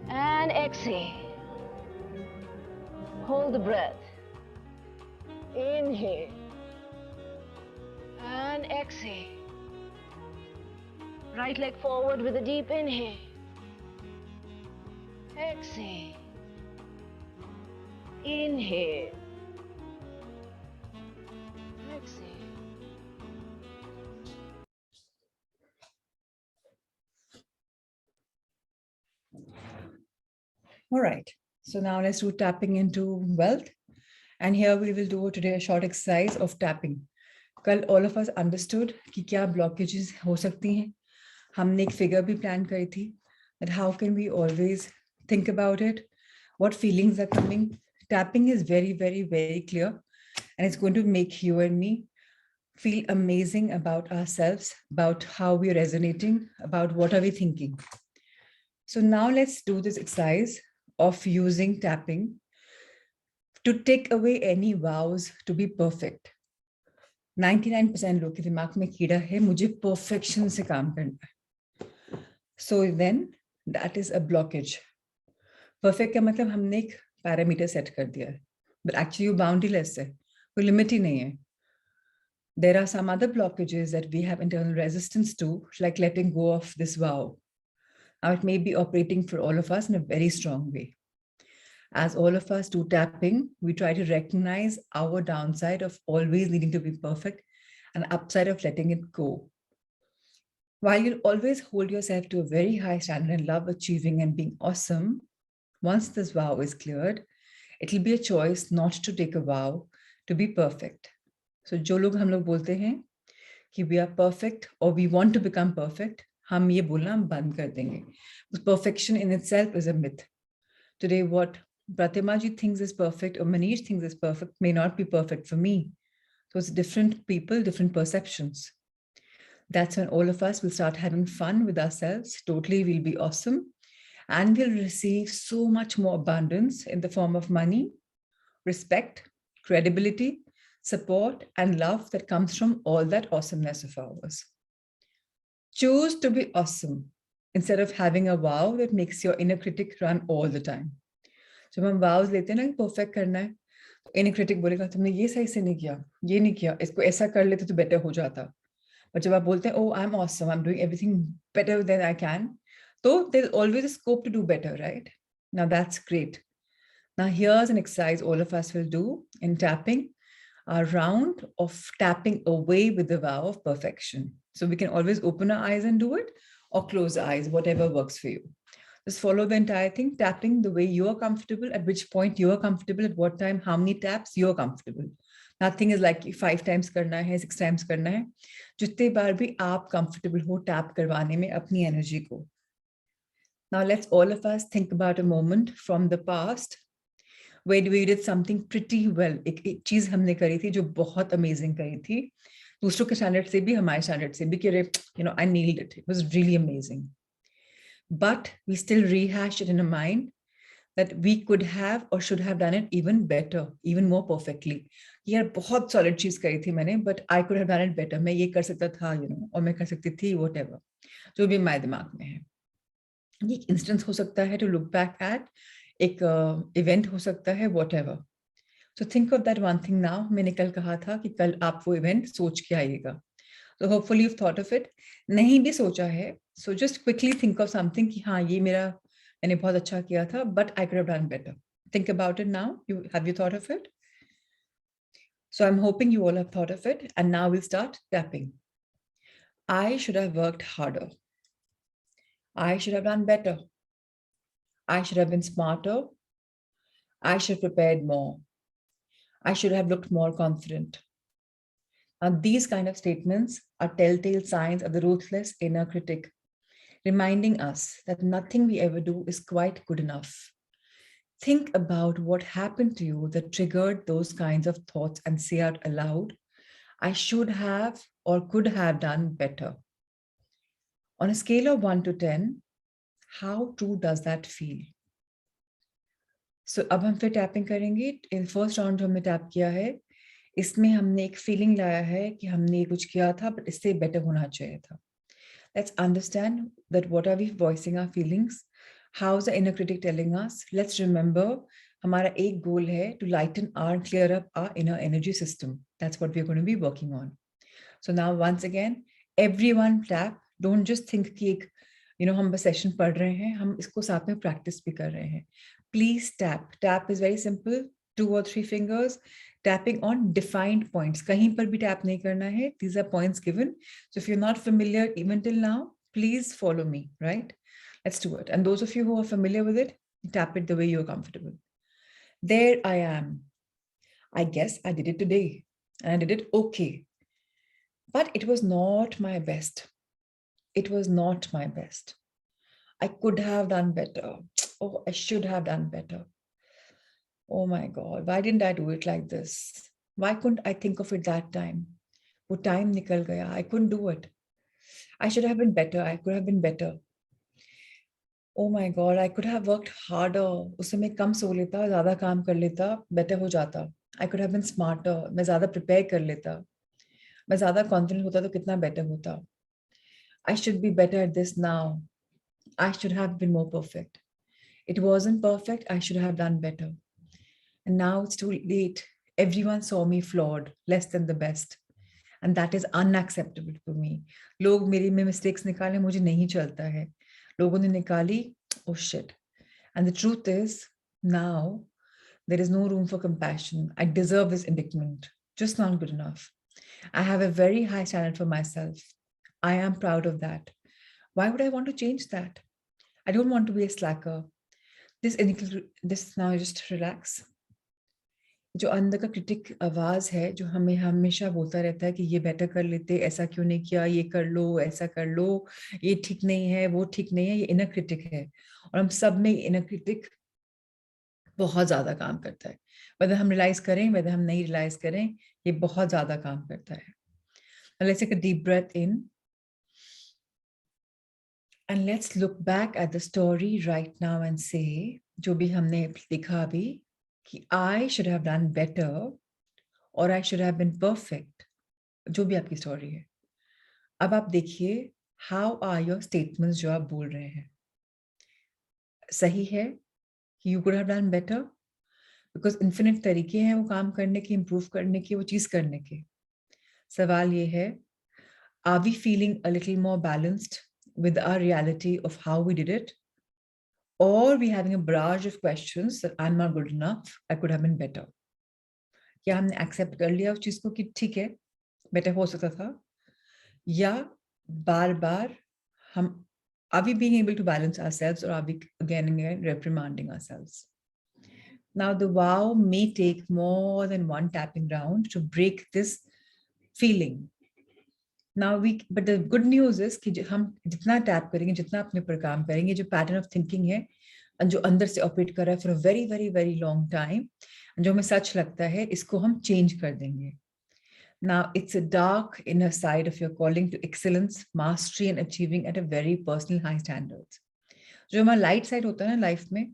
And exhale. Hold the breath. Inhale and exhale. Right leg forward with a deep inhale. Exhale. Inhale. Exhale. All right. So now let's do tapping into wealth. And here we will do today a short exercise of tapping. कल all of us understood कि क्या blockages हो सकती हैं. हमने एक figure भी plan करी थी that how can we always think about it, what feelings are coming. Tapping is very, very, very clear, and it's going to make you and me feel amazing about ourselves, about how we're resonating, about what are we thinking. So now let's do this exercise of using tapping to take away any vows to be perfect. 99% लोग के दिमाग में कीड़ा है मुझे perfection से काम करना है. So then that is a blockage. Perfect का मतलब हमने एक parameter set कर दिया है, but actually वो boundaryless है, कोई limit ही नहीं है. There are some other blockages that we have internal resistance to, like letting go of this vow. Now it may be operating for all of us in a very strong way. As all of us do tapping, we try to recognize our downside of always needing to be perfect and upside of letting it go. While you'll always hold yourself to a very high standard and love achieving and being awesome, once this vow is cleared, it'll be a choice not to take a vow to be perfect. So जो लोग हम लोग बोलते हैं कि we are perfect or we want to become perfect, हम ये बोलना बंद कर देंगे. Perfection in itself is a myth. Today, what Pratima ji thinks is perfect or Manish thinks is perfect may not be perfect for me. So it's different people, different perceptions. That's when all of us will start having fun with ourselves. Totally, we'll be awesome. And we'll receive so much more abundance in the form of money, respect, credibility, support, and love that comes from all that awesomeness of ours. Choose to be awesome instead of having a vow that makes your inner critic run all the time. जब हम vows लेते हैं ना perfect करना है, inner critic बोलेगा तुमने ये सही से नहीं किया, ये नहीं किया, इसको ऐसा कर लेते तो better हो जाता. But जब आप बोलते हैं oh I'm awesome, I'm doing everything better than I can, so there's always a scope to do better, right? Now that's great. Now here's an exercise all of us will do in tapping, a round of tapping away with the vow of perfection. So we can always open our eyes and do it or close our eyes, whatever works for you. Just follow the entire thing, tapping the way you are comfortable, at which point you are comfortable, at what time, how many taps you are comfortable. Nothing is like 5 times करना है, 6 times करना है. जितने बार भी आप comfortable हो tap करवाने में अपनी energy को. Now let's all of us think about a moment from the past where we did something pretty well. एक चीज हमने करी थी जो बहुत amazing करी थी. दूसरों के स्टैंडर्ड से भी हमारे स्टैंडर्ड से भी कि I nailed it. It was really amazing. But we still rehash it in a mind that we could have or should have done it even better, even more perfectly. यार बहुत solid चीज करी थी मैंने, but I could have done it better. मैं ये कर सकता था, और मैं कर सकती थी, whatever. जो भी हमारे दिमाग में है. ये एक इंस्टेंस हो सकता है to look back at, एक इवेंट हो सकता है, whatever. So think of that one thing now. मैंने कल कहा था कि कल आप वो इवेंट सोच के आइएगा. So hopefully you've thought of it. नहीं भी सोचा है, so just quickly think of something कि हाँ ये मैंने बहुत अच्छा किया था, but I could have done better. Think about it now. Have you thought of it? So I'm hoping you all have thought of it, and now we'll start tapping. I should have worked harder. I should have done better. I should have been smarter. I should have prepared more. I should have looked more confident. Now, these kind of statements are telltale signs of the ruthless inner critic, reminding us that nothing we ever do is quite good enough. Think about what happened to you that triggered those kinds of thoughts and say out aloud, I should have or could have done better. On a scale of 1 to 10, how true does that feel? So अब हम फिर tapping करेंगे. In first round जो हमने tap किया है, इसमें हमने एक फीलिंग लाया है कि हमने कुछ किया था बट इससे बेटर होना चाहिए था. Let's understand that what are we voicing our feelings? How is the inner critic telling us? Let's remember, हमारा एक goal है to lighten and clear up our inner energy system. That's what we're going to be working on. So now once again, everyone tap. Don't just think कि एक हम बस session पढ़ रहे हैं, हम इसको साथ में प्रैक्टिस भी कर रहे हैं. Please tap. Tap is very simple. 2 or 3 fingers. Tapping on defined points. कहीं पर भी tap नहीं करना है. These are points given. So if you're not familiar even till now, please follow me, right? Let's do it. And those of you who are familiar with it, tap it the way you're comfortable. There I am. I guess I did it today and I did it okay. But it was not my best. It was not my best. I could have done better. Oh, I should have done better. Oh my God, why didn't I do it like this? Why couldn't I think of it that time? वो time निकल गया. I couldn't do it. I should have been better. I could have been better. Oh my God, I could have worked harder. उस समय कम सो लेता, ज़्यादा काम कर लेता, better हो जाता. I could have been smarter. मैं ज़्यादा prepare कर लेता. मैं ज़्यादा confident होता तो कितना better होता. I should be better at this now. I should have been more perfect. It wasn't perfect. I should have done better. And now it's too late. Everyone saw me flawed, less than the best. And that is unacceptable for me. लोग मेरी में mistakes निकाले, मुझे नहीं चलता है. लोगों ने निकाली, oh shit. And the truth is, now there is no room for compassion. I deserve this indictment. Just not good enough. I have a very high standard for myself. I am proud of that. Why would I want to change that? I don't want to be a slacker. This now just relax. जो अंदर का critic आवाज है जो हमें हमेशा बोलता रहता है कि ये बेटर कर लेते, ऐसा क्यों नहीं किया, ये कर लो, ऐसा कर लो, ये ठीक नहीं है, वो ठीक नहीं है, ये इनर क्रिटिक है. और हम सब में इनर क्रिटिक बहुत ज्यादा काम करता है. whether हम रियलाइज करें, whether हम नहीं रियलाइज करें, ये बहुत ज्यादा काम करता है. Let's take a deep breath in and let's look back at the story right now and say, जो भी हमने लिखा अभी, कि I should have done better or I should have been perfect, जो भी आपकी स्टोरी है. अब आप देखिए, how are your statements जो आप बोल रहे हैं, सही है कि you could have done better? Because infinite तरीके हैं वो काम करने के, improve करने के, वो चीज करने के. सवाल ये है, are we feeling a little more balanced with our reality of how we did it? Or we having a barrage of questions that I'm not good enough, I could have been better. क्या हमने accept कर लिया उस चीज को कि ठीक है, बेटर हो सकता था, या बार बार हम, are we being able to balance ourselves or are we again and again reprimanding ourselves? Now the wow may take more than one tapping round to break this feeling. Now but the good news is कि हम जितना tap करेंगे, जितना अपने पर काम करेंगे, जो पैटर्न ऑफ थिंकिंग है जो अंदर से ऑपरेट कर रहा है for a very very very long time, जो हमें सच लगता है, इसको हम चेंज कर देंगे. Now it's a dark inner side of your calling to excellence, mastery and achieving at a very personal high standards. जो हमारा लाइट साइड होता है ना लाइफ में,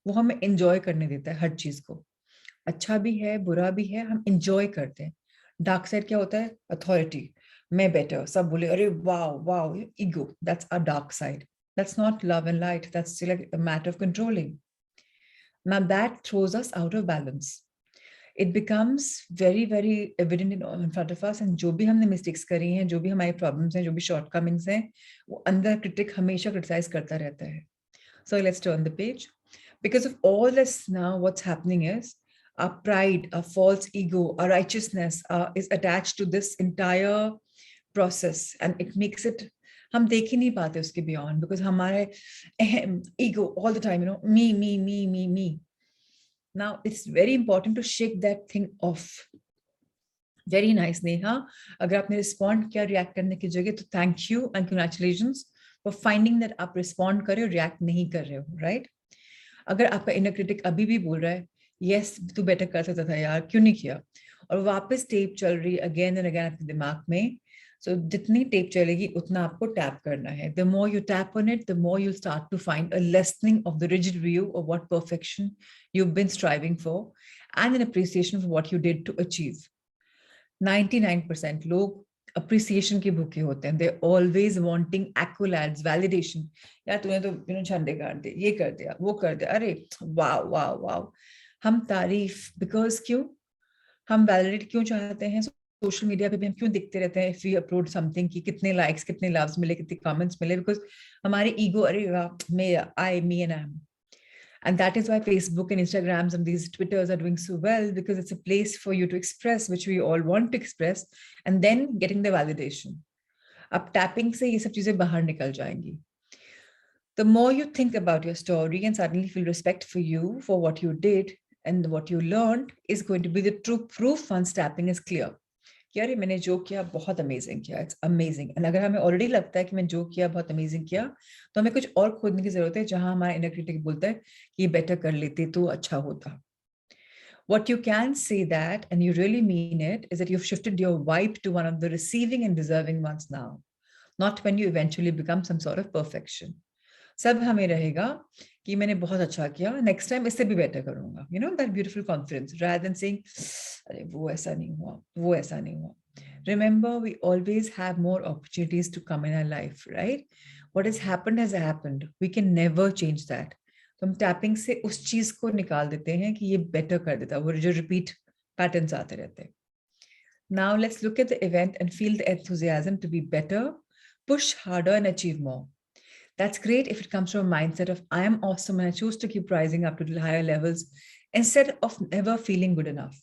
वो हमें एंजॉय करने देता है हर चीज को. अच्छा भी है, बुरा भी है, हम एंजॉय करते हैं. डार्क साइड क्या होता है? अथॉरिटी, मैं बेटर, सब बोले अरे wow wow, ego, that's a dark side. That's not love and light. That's still like a matter of controlling. Now that throws us out of balance. It becomes very very evident in front of us. And जो भी हमने mistakes करी हैं, जो भी हमारे problems हैं, जो भी shortcomings हैं, वो अंदर critic हमेशा criticize करता रहता है. So let's turn the page. Because of all this now, what's happening is our pride, our false ego, our righteousness is attached to this entire process, and it makes it, हम देख ही नहीं पाते उसके beyond, because हमारे ego all the time, me, me, me, me, me. Now it's very important to shake that thing off. Very nice, Neha. अगर आपने respond किया react करने की जगह, तो thank you and congratulations for finding that आप respond कर रहे हो, react नहीं कर रहे हो, right? अगर आपका inner critic अभी भी बोल रहा है, yes, तू better कर सकता था यार, क्यों नहीं किया, और वापस tape चल रही है again and again आपके दिमाग में, so जितनी tape चलेगी उतना आपको tap करना है. The more you tap on it, the more you'll start to find a lessening of the rigid view of what perfection you've been striving for, and an appreciation for what you did to achieve. 99% लोग appreciation के भूखे होते हैं. They're always wanting accolades, validation. यार तूने तो झंडे गाड़ दिए, ये कर दिया, वो कर दिया, अरे वाव वाव वाव. हम तारीफ, because क्यों हम validate क्यों चाहते हैं? सोशल मीडिया पे भी हम क्यों दिखते रहते हैं if we upload something कि कितने likes, कितने loves मिले, कितने comments मिले, because हमारे ego, अरे वाह मैं, me and I am. And that is why Facebook and Instagrams and these Twitters are doing so well, because it's a place for you to express, which we all want to express, and then getting the validation. अब tapping से ये सब चीजें बाहर निकल जाएंगी. The more you think about your story and suddenly feel respect for you for what you did, And what you learned is going to be the true proof once tapping is clear. कि यार मैंने जो किया बहुत amazing किया, it's amazing. And अगर हमें already लगता है कि मैंने जो किया बहुत अमेजिंग किया, तो हमें कुछ और खोदने की जरूरत है जहां हमारा इनर क्रिटिक बोलता है कि ये बेटर कर लेते तो अच्छा होता. What you can say that, and you really mean it, is that you've shifted your vibe to one of the receiving and deserving ones now, not when you eventually become some sort of perfection. सब हमें रहेगा कि मैंने बहुत अच्छा किया, next time इससे भी बेटर करूंगा. You know that beautiful confidence rather than saying अरे वो ऐसा नहीं हुआ, वो ऐसा नहीं हुआ. Remember, we always have more opportunities to come in our life, right? What has happened. We can never change that. तो हम टैपिंग से उस चीज को निकाल देते हैं कि ये बेटर कर देता है, वो जो रिपीट पैटर्न्स आते रहते हैं. Now let's look at the event and feel the enthusiasm to be better, push harder and achieve more. That's great if it comes from a mindset of I am awesome and I choose to keep rising up to higher levels instead of never feeling good enough.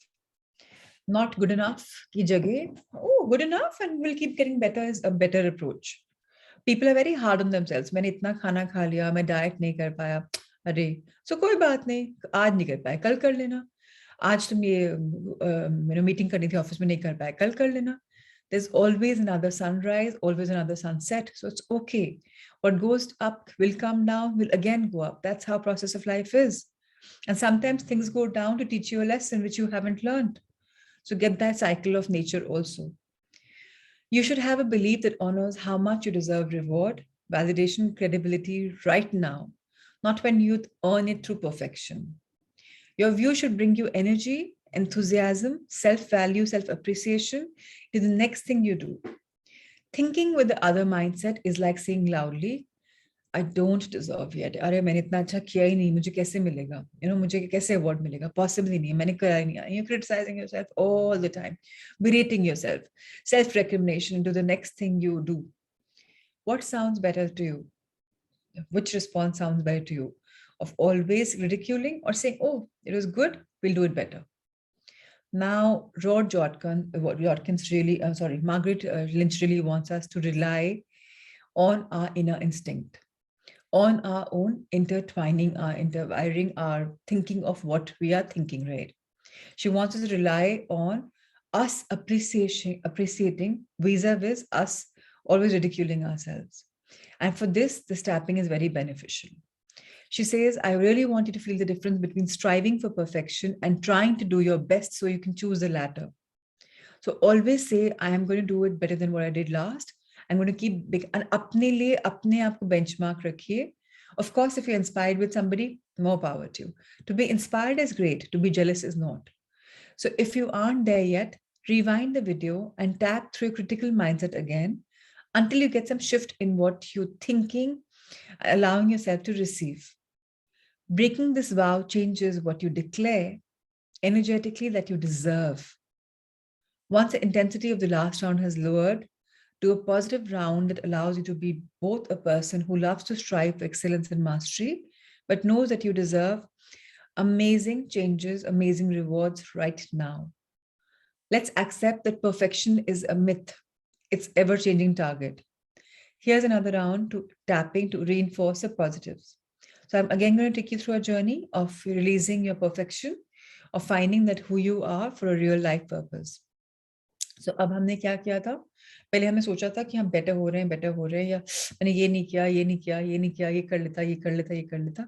Not good enough ki jagah, oh, good enough and we'll keep getting better is a better approach. People are very hard on themselves. मैंने इतना खाना खा लिया, मैं diet नहीं कर पाया. अरे, so कोई बात नहीं, आज नहीं कर पाए, कल कर लेना. आज तुम ये मीटिंग करनी थी ऑफिस में, नहीं कर पाए, कल कर लेना. There's always another sunrise, always another sunset. So it's okay. What goes up will come down, will again go up. That's how process of life is. And sometimes things go down to teach you a lesson which you haven't learned. So get that cycle of nature also. You should have a belief that honors how much you deserve reward, validation, credibility right now, not when you earn it through perfection. Your view should bring you energy, enthusiasm, self-value, self-appreciation to the next thing you do. Thinking with the other mindset is like saying loudly, I don't deserve yet. अरे मैंने इतना अच्छा किया ही नहीं, मुझे कैसे मिलेगा? मुझे कैसे award मिलेगा? Possibly नहीं, मैंने करा ही नहीं. You're criticizing yourself all the time, berating yourself, self-recrimination into the next thing you do. What sounds better to you? Which response sounds better to you? Of always ridiculing or saying, oh, it was good, we'll do it better. Now, Margaret Lynch really wants us to rely on our inner instinct, on our own intertwining, our interwiring, our thinking of what we are thinking, right? She wants us to rely on us appreciating vis-a-vis us always ridiculing ourselves. And for this tapping is very beneficial. She says, I really want you to feel the difference between striving for perfection and trying to do your best so you can choose the latter. So always say, I am going to do it better than what I did last. I'm going to keep big and apne liye apne aap ko benchmark rakhiye. Of course, if you're inspired with somebody, more power to you. To be inspired is great. To be jealous is not. So if you aren't there yet, rewind the video and tap through a critical mindset again until you get some shift in what you're thinking, allowing yourself to receive. Breaking this vow changes what you declare energetically that you deserve. Once the intensity of the last round has lowered to a positive round that allows you to be both a person who loves to strive for excellence and mastery, but knows that you deserve amazing changes, amazing rewards right now. Let's accept that perfection is a myth. It's ever-changing target. Here's another round to tapping to reinforce the positives. So I'm again going to take you through a journey of releasing your perfection, of finding that who you are for a real life purpose. So अब हमने क्या किया था? पहले हमने सोचा था कि हम बेटर हो रहे हैं, या मैंने ये नहीं किया, ये कर लेता.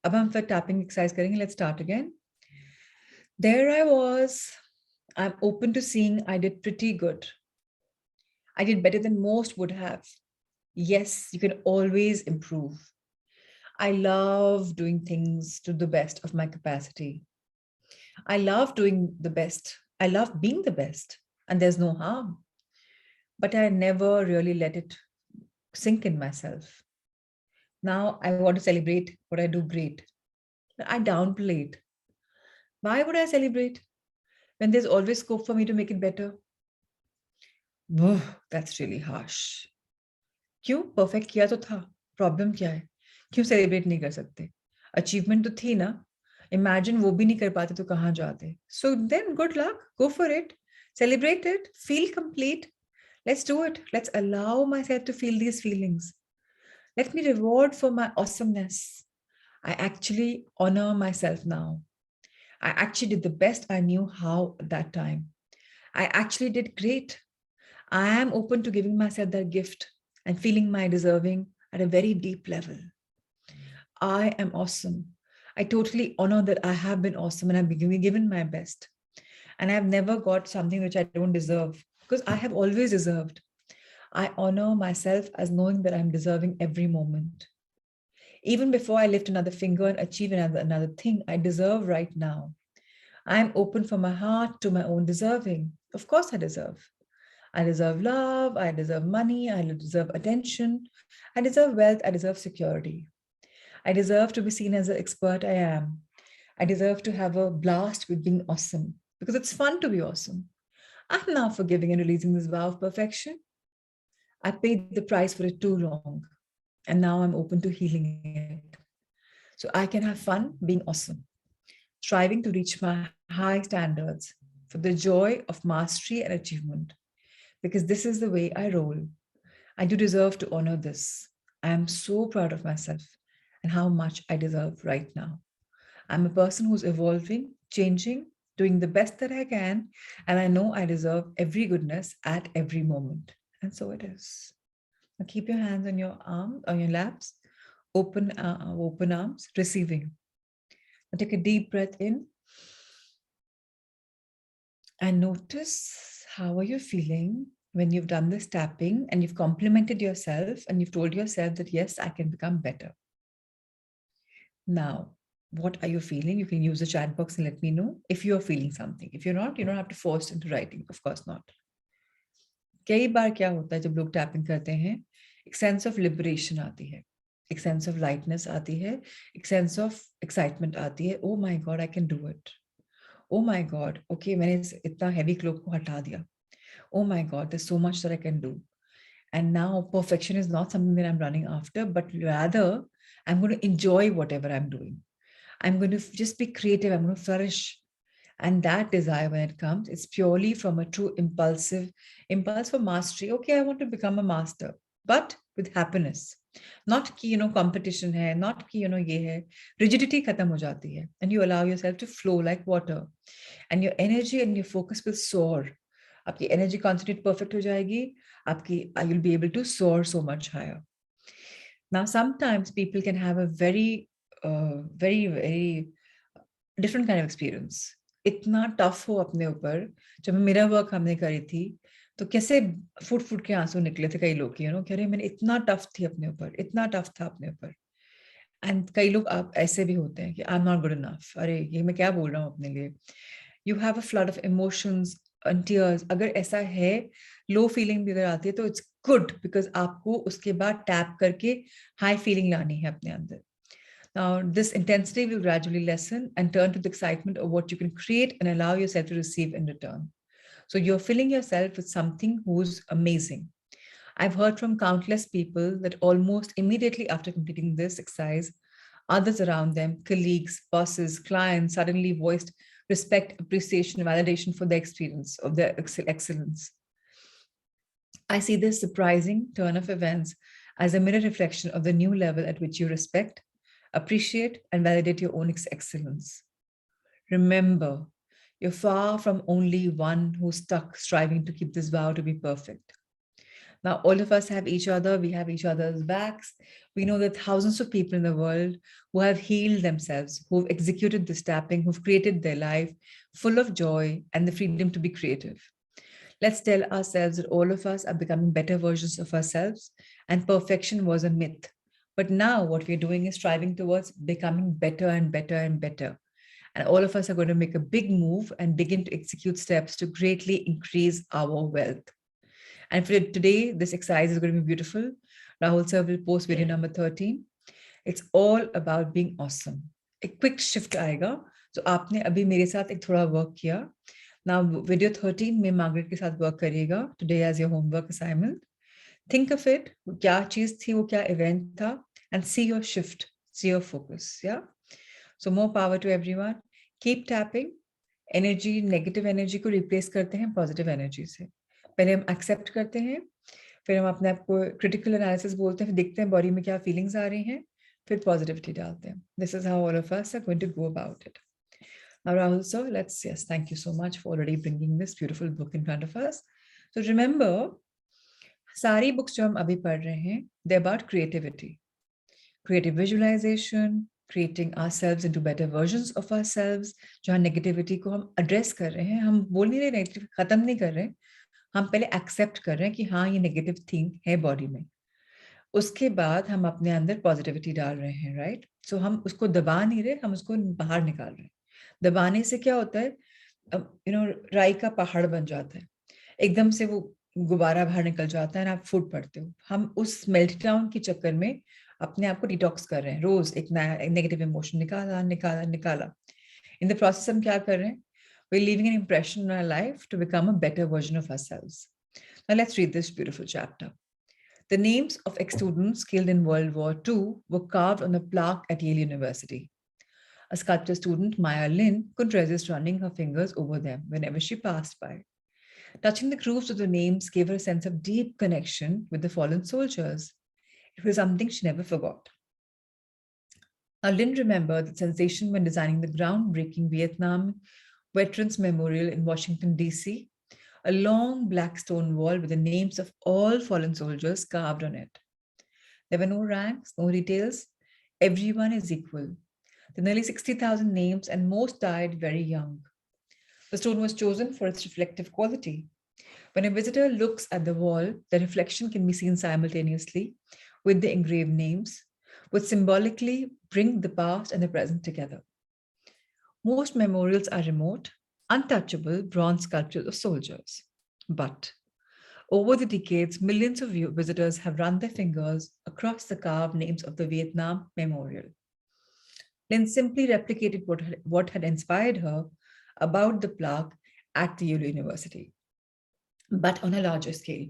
अब हम फिर tapping exercise करेंगे. Let's start again. There I was. I'm open to seeing I did pretty good. I did better than most would have. Yes, you can always improve. I love doing things to the best of my capacity. I love doing the best. I love being the best, and there's no harm. But I never really let it sink in myself. Now I want to celebrate what I do great. I downplay it. Why would I celebrate when there's always scope for me to make it better? That's really harsh. क्यों? Perfect किया तो था. Problem क्या है? क्यों celebrate नहीं कर सकते? Achievement तो थी ना. Imagine वो भी नहीं कर पाते तो कहाँ जाते? So then good luck. Go for it. Celebrate it. Feel complete. Let's do it. Let's allow myself to feel these feelings. Let me reward for my awesomeness. I actually honor myself now. I actually did the best I knew how at that time. I actually did great. I am open to giving myself that gift and feeling my deserving at a very deep level. I am awesome. I totally honor that I have been awesome and I've been given my best. And I've never got something which I don't deserve because I have always deserved. I honor myself as knowing that I'm deserving every moment. Even before I lift another finger and achieve another thing, I deserve right now. I'm open from my heart to my own deserving. Of course, I deserve. I deserve love. I deserve money. I deserve attention. I deserve wealth. I deserve security. I deserve to be seen as the expert I am. I deserve to have a blast with being awesome because it's fun to be awesome. I'm now forgiving and releasing this vow of perfection. I paid the price for it too long, and now I'm open to healing it. So I can have fun being awesome, striving to reach my high standards for the joy of mastery and achievement, because this is the way I roll. I do deserve to honor this. I am so proud of myself and how much I deserve right now. I'm a person who's evolving, changing, doing the best that I can, and I know I deserve every goodness at every moment. And so it is. Now keep your hands on your arm, on your laps, open arms, receiving. Now take a deep breath in and notice how are you feeling when you've done this tapping and you've complimented yourself and you've told yourself that, yes, I can become better. Now, what are you feeling? You can use the chat box and let me know if you're feeling something. If you're not, you don't have to force into writing. Of course not. कई बार क्या होता है जब लोग tapping करते हैं, एक sense of liberation आती है, एक सेंस ऑफ लाइटनेस आती है, एक सेंस ऑफ एक्साइटमेंट आती है. Oh my God, I can do it. Oh my God, okay, मैंने इतना हैवी क्लोथ को हटा दिया. Oh my God, there's so much that I can do. And now perfection is not something that I'm running after, but rather I'm going to enjoy whatever I'm doing. I'm going to just be creative. I'm going to flourish. And that desire, when it comes, it's purely from a true impulse for mastery. Okay, I want to become a master, but with happiness. Not ki, competition hai, not ki, ye hai. Rigidity khatam ho jati hai. And you allow yourself to flow like water. And your energy and your focus will soar. आपकी energy concentrate perfect हो जाएगी, आपकी you will be able to soar so much higher. Now sometimes people can have a very very different kind of experience. इतना tough हो अपने ऊपर. जब मेरा वर्क हमने करी थी तो कैसे फुट के आंसू निकले थे कई लोग की, कि अरे मैंने इतना टफ थी अपने ऊपर, इतना टफ था अपने ऊपर. एंड कई लोग आप ऐसे भी होते हैं कि I am not good enough, अरे ये मैं क्या बोल रहा हूँ अपने लिए. You have a flood of emotions and tears. अगर ऐसा है, लो फीलिंग भी अगर आती है तो इट्स गुड, बिकॉज आपको उसके बाद टैप करके हाई फीलिंग लानी है अपने अंदर. Now, this intensity will gradually lessen and turn to the excitement of what you can create and allow yourself to receive in return. So you're filling yourself with something who's amazing. I've heard from countless people that almost immediately after completing this exercise, others around them, colleagues, bosses, clients, suddenly voiced respect, appreciation, validation for the experience of their excellence. I see this surprising turn of events as a mirror reflection of the new level at which you respect, appreciate, and validate your own excellence. Remember, you're far from only one who's stuck striving to keep this vow to be perfect. Now, all of us have each other. We have each other's backs. We know that thousands of people in the world who have healed themselves, who've executed this tapping, who've created their life full of joy and the freedom to be creative. Let's tell ourselves that all of us are becoming better versions of ourselves, and perfection was a myth. But now what we're doing is striving towards becoming better and better and better. And all of us are going to make a big move and begin to execute steps to greatly increase our wealth. And for today, this exercise is going to be beautiful. Rahul sir will post video number 13. It's all about being awesome. A quick shift आएगा. So आपने अभी मेरे साथ एक थोड़ा work किया. Now video 13 में Margaret के साथ work करिएगा. Today as your homework assignment. Think of it. क्या चीज थी, वो क्या event था, and see your shift, see your focus. Yeah. So more power to everyone. Keep tapping. Energy, negative energy को replace करते हैं positive energy से. पहले हम एक्सेप्ट करते हैं, फिर हम अपने आप को क्रिटिकल एनालिसिस बोलते हैं, फिर देखते हैं बॉडी में क्या फीलिंग्स आ रही हैं, फिर पॉजिटिविटी डालते हैं. This is how all of us are going to go about it. Now, Rahul, so yes, thank you so much for already bringing this beautiful book in front of us. So remember, सारी books जो हम अभी पढ़ रहे हैं, they're about creativity, creative visualization, creating ourselves into better versions of ourselves. जहाँ negativity को हम address कर रहे हैं, हम बोल नहीं रहे negative खत्म नहीं कर रहे, हम पहले accept कर रहे हैं कि हाँ ये negative thing है body में. उसके बाद हम अपने अंदर पॉजिटिविटी डाल रहे हैं, राइट? सो हम उसको दबा नहीं रहे, हम उसको बाहर निकाल रहे हैं. दबाने से क्या होता है, राई का पहाड़ बन जाता है, एकदम से वो गुब्बारा बाहर निकल जाता है और आप फूट पड़ते हो. हम उस मेल्ट डाउन के चक्कर में अपने आप को डिटॉक्स कर रहे हैं, रोज एक नया नेगेटिव इमोशन निकाला निकाला निकाला. इन द प्रोसेस हम क्या कर रहे हैं, we're leaving an impression in our life to become a better version of ourselves. Now let's read this beautiful chapter. The names of ex-students killed in World War II were carved on a plaque at Yale University. A sculpture student, Maya Lin, couldn't resist running her fingers over them whenever she passed by. Touching the grooves of the names gave her a sense of deep connection with the fallen soldiers. It was something she never forgot. Now, Lin remembered the sensation when designing the groundbreaking Vietnam Veterans Memorial in Washington, D.C., a long black stone wall with the names of all fallen soldiers carved on it. There were no ranks, no details. Everyone is equal. There are nearly 60,000 names, and most died very young. The stone was chosen for its reflective quality. When a visitor looks at the wall, the reflection can be seen simultaneously with the engraved names, which symbolically bring the past and the present together. Most memorials are remote, untouchable bronze sculptures of soldiers. But over the decades, millions of visitors have run their fingers across the carved names of the Vietnam Memorial. Lin simply replicated what had inspired her about the plaque at the Yale University, but on a larger scale.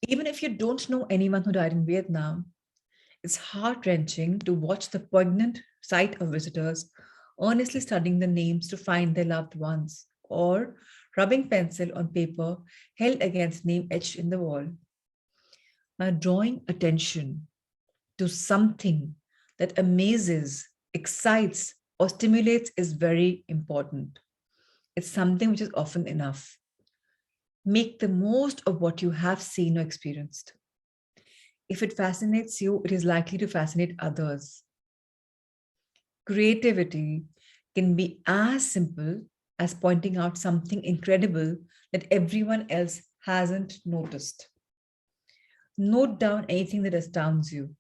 Even if you don't know anyone who died in Vietnam, it's heart-wrenching to watch the poignant sight of visitors earnestly studying the names to find their loved ones, or rubbing pencil on paper held against name etched in the wall. Now, drawing attention to something that amazes, excites, or stimulates is very important. It's something which is often enough. Make the most of what you have seen or experienced. If it fascinates you, it is likely to fascinate others. Creativity can be as simple as pointing out something incredible that everyone else hasn't noticed. Note down anything that astounds you.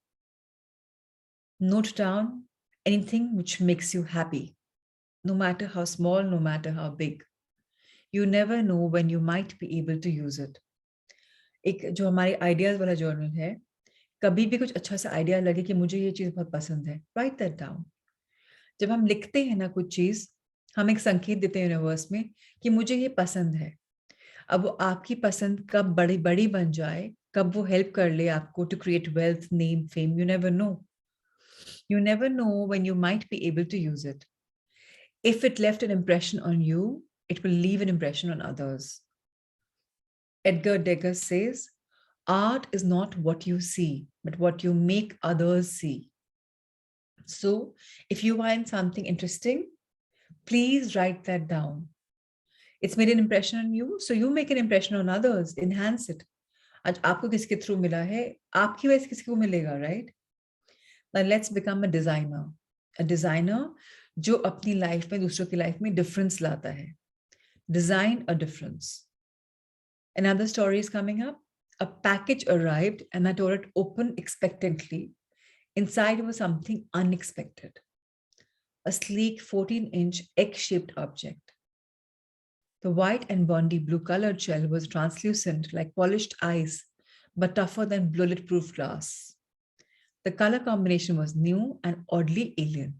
Note down anything which makes you happy, no matter how small, no matter how big. You never know when you might be able to use it. एक जो हमारे ideas वाला journal है, कभी भी कुछ अच्छा सा आइडिया लगे कि मुझे ये चीज बहुत पसंद है, राइट दैट डाउन. जब हम लिखते हैं ना कुछ चीज, हम एक संकेत देते हैं यूनिवर्स में कि मुझे ये पसंद है. अब वो आपकी पसंद कब बड़ी बड़ी बन जाए, कब वो हेल्प कर ले आपको to create wealth, name, fame, you never know. You never know when you might be able to use it. If it left an impression on you, it will leave an impression on others. Edgar Degas says, art is not what you see, but what you make others see. So if you find something interesting, please write that down. It's made an impression on you, so you make an impression on others, enhance it. आज आपको किसके through मिला है, आपकी वजह से किसी को मिलेगा, right? Now let's become a designer. A designer जो अपनी लाइफ में दूसरों की लाइफ में डिफरेंस लाता है. Design a difference. Another story is coming up. A package arrived and I tore it open expectantly. Inside was something unexpected. A sleek 14-inch egg-shaped object. The white and bondy blue-colored shell was translucent like polished ice, but tougher than bulletproof glass. The color combination was new and oddly alien.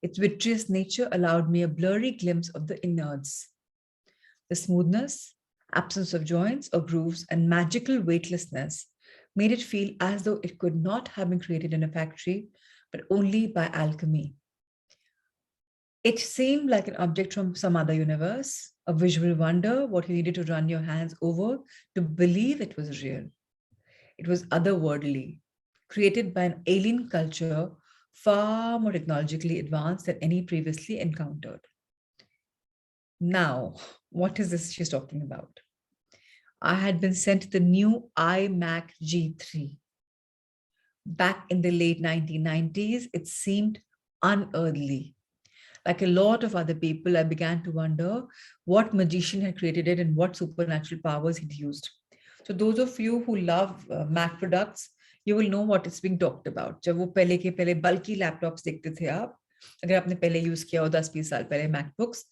Its vitreous nature allowed me a blurry glimpse of the innards. The smoothness, absence of joints or grooves, and magical weightlessness made it feel as though it could not have been created in a factory, but only by alchemy. It seemed like an object from some other universe, a visual wonder, what you needed to run your hands over to believe it was real. It was otherworldly, created by an alien culture far more technologically advanced than any previously encountered. Now, what is this she's talking about? I had been sent the new iMac G3. Back in the late 1990s, it seemed unearthly. Like a lot of other people, I began to wonder what magician had created it and what supernatural powers he'd used. So those of you who love Mac products, you will know what is being talked about. जब वो पहले के पहले bulky laptops देखते थे आप, अगर आपने पहले यूज किया हो 10-20 साल पहले MacBooks,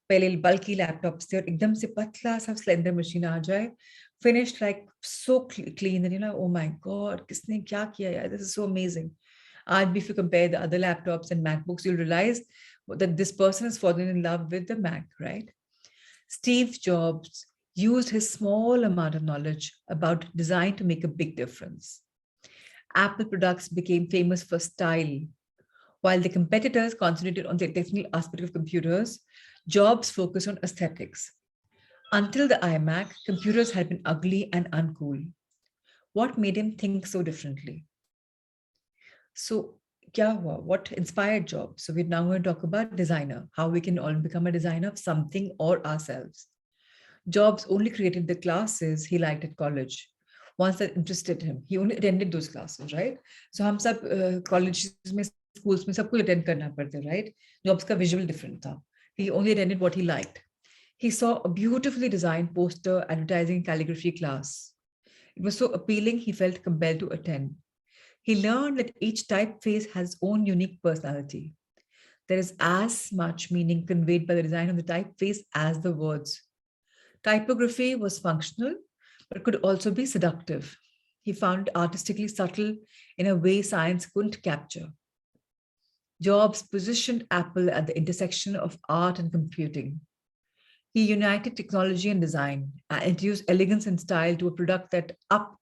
पहले bulky laptops थे और एकदम से पतला सा slender machine आ जाए, finished like so clean and oh my god, किसने क्या किया यार, this is so amazing. And if you compare the other laptops and MacBooks, you'll realize that this person has fallen in love with the Mac, right? Steve Jobs used his small amount of knowledge about design to make a big difference. Apple products became famous for style. While the competitors concentrated on the technical aspect of computers, Jobs focused on aesthetics. Until the iMac, computers had been ugly and uncool. What made him think so differently? So, kya hua? What inspired Jobs? So, we're now going to talk about designer, how we can all become a designer of something or ourselves. Jobs only created the classes he liked at college. Once that interested him, he only attended those classes, right? So, हम सब colleges में, schools में सब कुछ attend करना पड़ता, right? Jobs का visual different था. He only attended what he liked. He saw a beautifully designed poster advertising calligraphy class. It was so appealing, he felt compelled to attend. He learned that each typeface has its own unique personality. There is as much meaning conveyed by the design of the typeface as the words. Typography was functional, but could also be seductive. He found it artistically subtle in a way science couldn't capture. Jobs positioned Apple at the intersection of art and computing. He united technology and design and introduced elegance and style to a product that up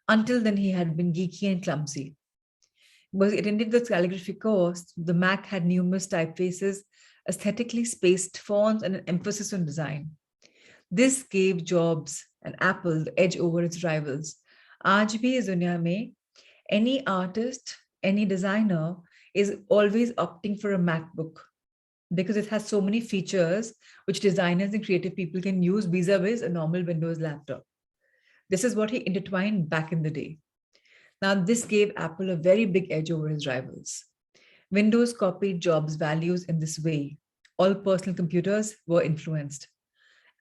until then he had been geeky and clumsy. Because it attended the calligraphy course, the Mac had numerous typefaces, aesthetically spaced fonts, and an emphasis on design. This gave Jobs and Apple the edge over its rivals. आज भी इस दुनिया में, any artist, any designer is always opting for a MacBook because it has so many features which designers and creative people can use vis-a-vis a normal Windows laptop. This is what he intertwined back in the day. Now, this gave Apple a very big edge over his rivals. Windows copied Jobs' values in this way. All personal computers were influenced.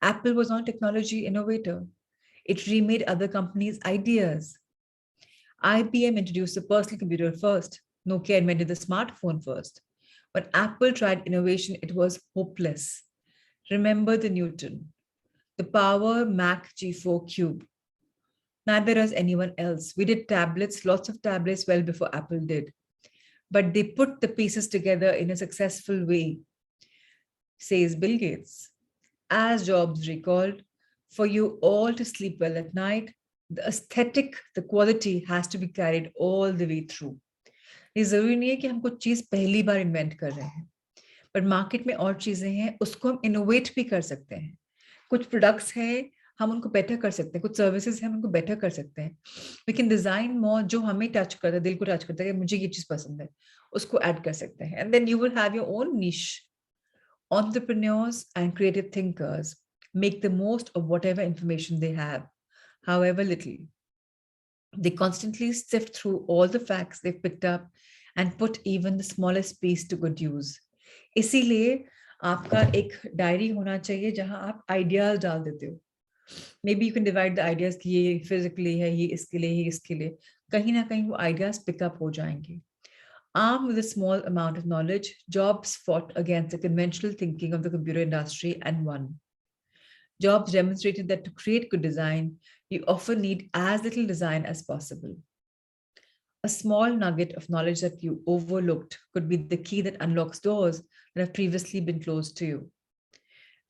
Apple was not a technology innovator. It remade other companies' ideas. IBM introduced the personal computer first. Nokia invented the smartphone first. When Apple tried innovation, it was hopeless. Remember the Newton, the Power Mac G4 Cube. Neither does anyone else. We did tablets, lots of tablets well before Apple did. But they put the pieces together in a successful way, says Bill Gates. As Jobs recalled, for you all to sleep well at night, the aesthetic, the quality has to be carried all the way through. ये जरूरी नहीं है कि हम कुछ चीज पहली बार invent कर रहे हैं, पर मार्केट में और चीजें हैं, उसको हम इनोवेट भी कर सकते हैं. कुछ प्रोडक्ट्स हैं, हम उनको बेटर कर सकते हैं, कुछ सर्विसेज हैं, हम उनको बेटर कर सकते हैं. वी कैन डिजाइन मोर जो हमें टच करता है, दिल को टच करता है, मुझे ये चीज पसंद है, उसको ऐड कर सकते हैं. And then you will have your own niche. Entrepreneurs and creative thinkers make the most of whatever information they have, however little. They constantly sift through all the facts they've picked up and put even the smallest piece to good use. इसीलिए आपका एक diary होना चाहिए जहां आप ideas डाल देते हो. Maybe you can divide the ideas कि ये physically है, ये इसके लिए, ये इसके लिए. कहीं ना कहीं वो ideas pick up हो जाएंगे. Armed with a small amount of knowledge, Jobs fought against the conventional thinking of the computer industry and won. Jobs demonstrated that to create good design, you often need as little design as possible. A small nugget of knowledge that you overlooked could be the key that unlocks doors that have previously been closed to you.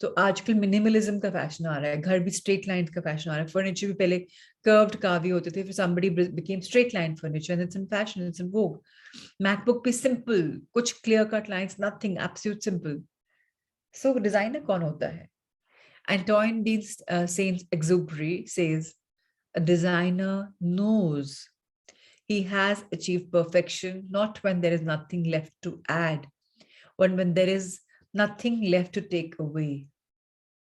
तो आजकल minimalism का fashion आ रहा है, घर भी straight line का fashion आ रहा है, फर्नीचर भी पहले कर्व्ड कावी होते थे, फिर somebody became straight line furniture and it's in fashion, it's in vogue. MacBook भी simple, कुछ clear cut lines, nothing, absolute simple. So designer कौन होता है? Antoine de Saint-Exupéry says, a designer knows. He has achieved perfection not when there is nothing left to add, but when there is nothing left to take away.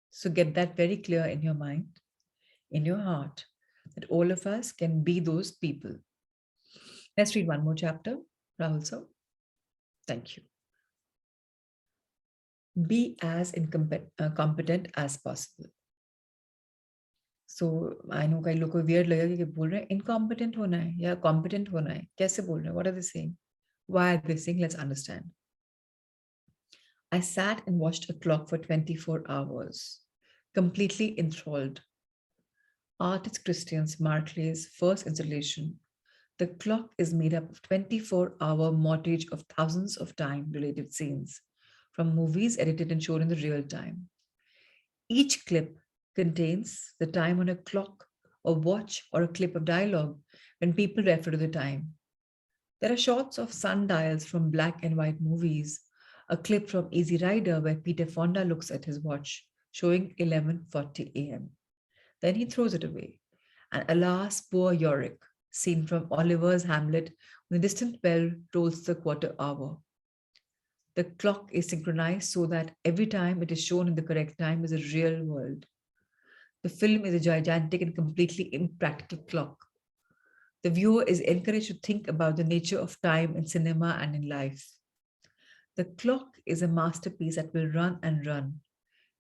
So get that very clear in your mind, in your heart, that all of us can be those people. Let's read one more chapter, Rahul sir. Thank you. Be as competent as possible. So I know कई लोग को weird लगेगा कि बोल रहे हैं incompetent होना है या कॉम्पिटेंट होना है, कैसे बोल रहे हैं, what are they saying, why are they saying, let's understand. I sat and watched a clock for 24 hours, completely enthralled. Artist Christian Marclay's first installation, the clock is made up of 24-hour montage of thousands of time-related scenes from movies edited and shown in the real time. Each clip contains the time on a clock or watch or a clip of dialogue when people refer to the time. There are shots of sundials from black and white movies, a clip from Easy Rider where Peter Fonda looks at his watch, showing 11:40 a.m. Then he throws it away. And alas, poor Yorick, scene from Oliver's Hamlet when the distant bell tolls the quarter hour. The clock is synchronized so that every time it is shown in the correct time is a real world. The film is a gigantic and completely impractical clock. The viewer is encouraged to think about the nature of time in cinema and in life. The clock is a masterpiece that will run and run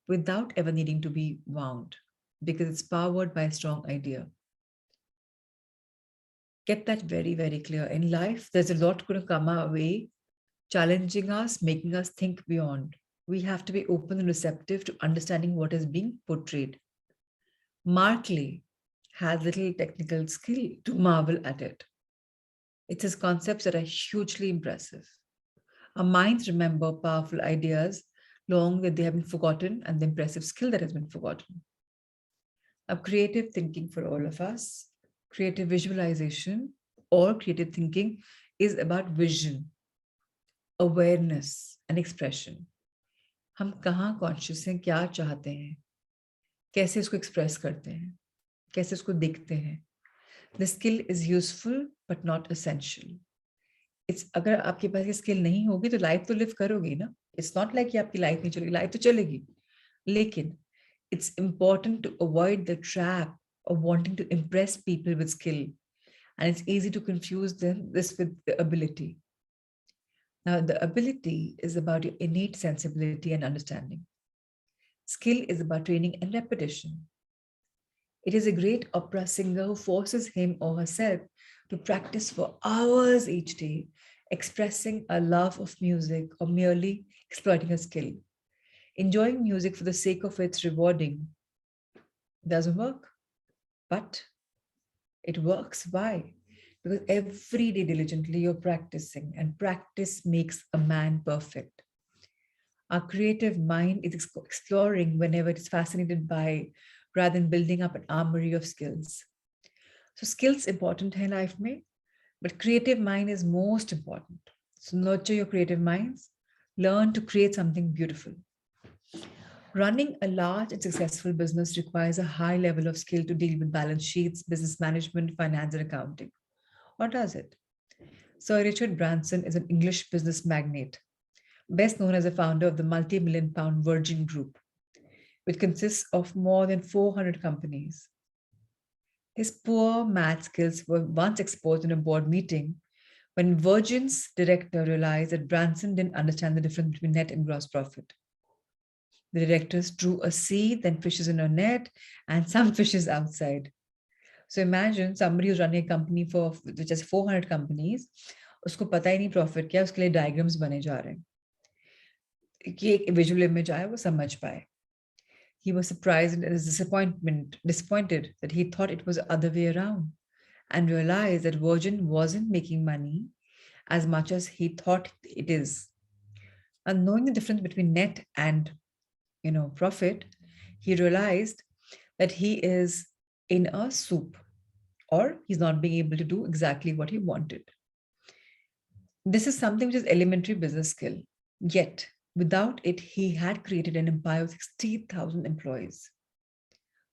without ever needing to be wound because it's powered by a strong idea. Get that very, very clear. In life, there's a lot going to come our way, challenging us, making us think beyond. We have to be open and receptive to understanding what is being portrayed. Markley has little technical skill to marvel at it. It's his concepts that are hugely impressive. Our minds remember powerful ideas long that they have been forgotten and the impressive skill that has been forgotten. Now, creative thinking for all of us, creative visualization or creative thinking is about vision, awareness and expression. हम कहाँ conscious हैं, क्या चाहते हैं, कैसे इसको express करते हैं, कैसे इसको देखते हैं. The skill is useful but not essential. It's अगर आपके पास ये स्किल नहीं होगी तो लाइफ तो लिव करोगी ना. It's not like कि आपकी लाइफ नहीं चलेगी, लाइफ तो चलेगी. लेकिन it's important to avoid the trap of wanting to impress people with skill. And it's easy to confuse this with the ability. Now, the ability is about your innate sensibility and understanding. Skill is about training and repetition. It is a great opera singer who forces him or herself to practice for hours each day, expressing a love of music or merely exploiting a skill. Enjoying music for the sake of its rewarding doesn't work, but it works. Why? Because every day diligently you're practicing, and practice makes a man perfect. Our creative mind is exploring whenever it's fascinated by, rather than building up an armory of skills. So skills important in life mein, but creative mind is most important. So nurture your creative minds, learn to create something beautiful. Running a large and successful business requires a high level of skill to deal with balance sheets, business management, finance, and accounting. Or does it? Sir Richard Branson is an English business magnate, best known as the founder of the multi-million-pound Virgin Group, which consists of more than 400 companies. His poor math skills were once exposed in a board meeting when Virgin's director realized that Branson didn't understand the difference between net and gross profit. The directors drew a sea, then fishes in a net, and some fishes outside. So imagine somebody who's running a company for which has 400 companies, उसको पता ही नहीं profit क्या, उसके लिए diagrams बने जा रहे हैं कि एक visual image आए वो समझ पाए. He was surprised and disappointed that he thought it was the other way around, and realized that Virgin wasn't making money as much as he thought it is. And knowing the difference between net and profit, he realized that he is in a soup, or he's not being able to do exactly what he wanted. This is something which is elementary business skill. Yet, without it, he had created an empire of 60,000 employees.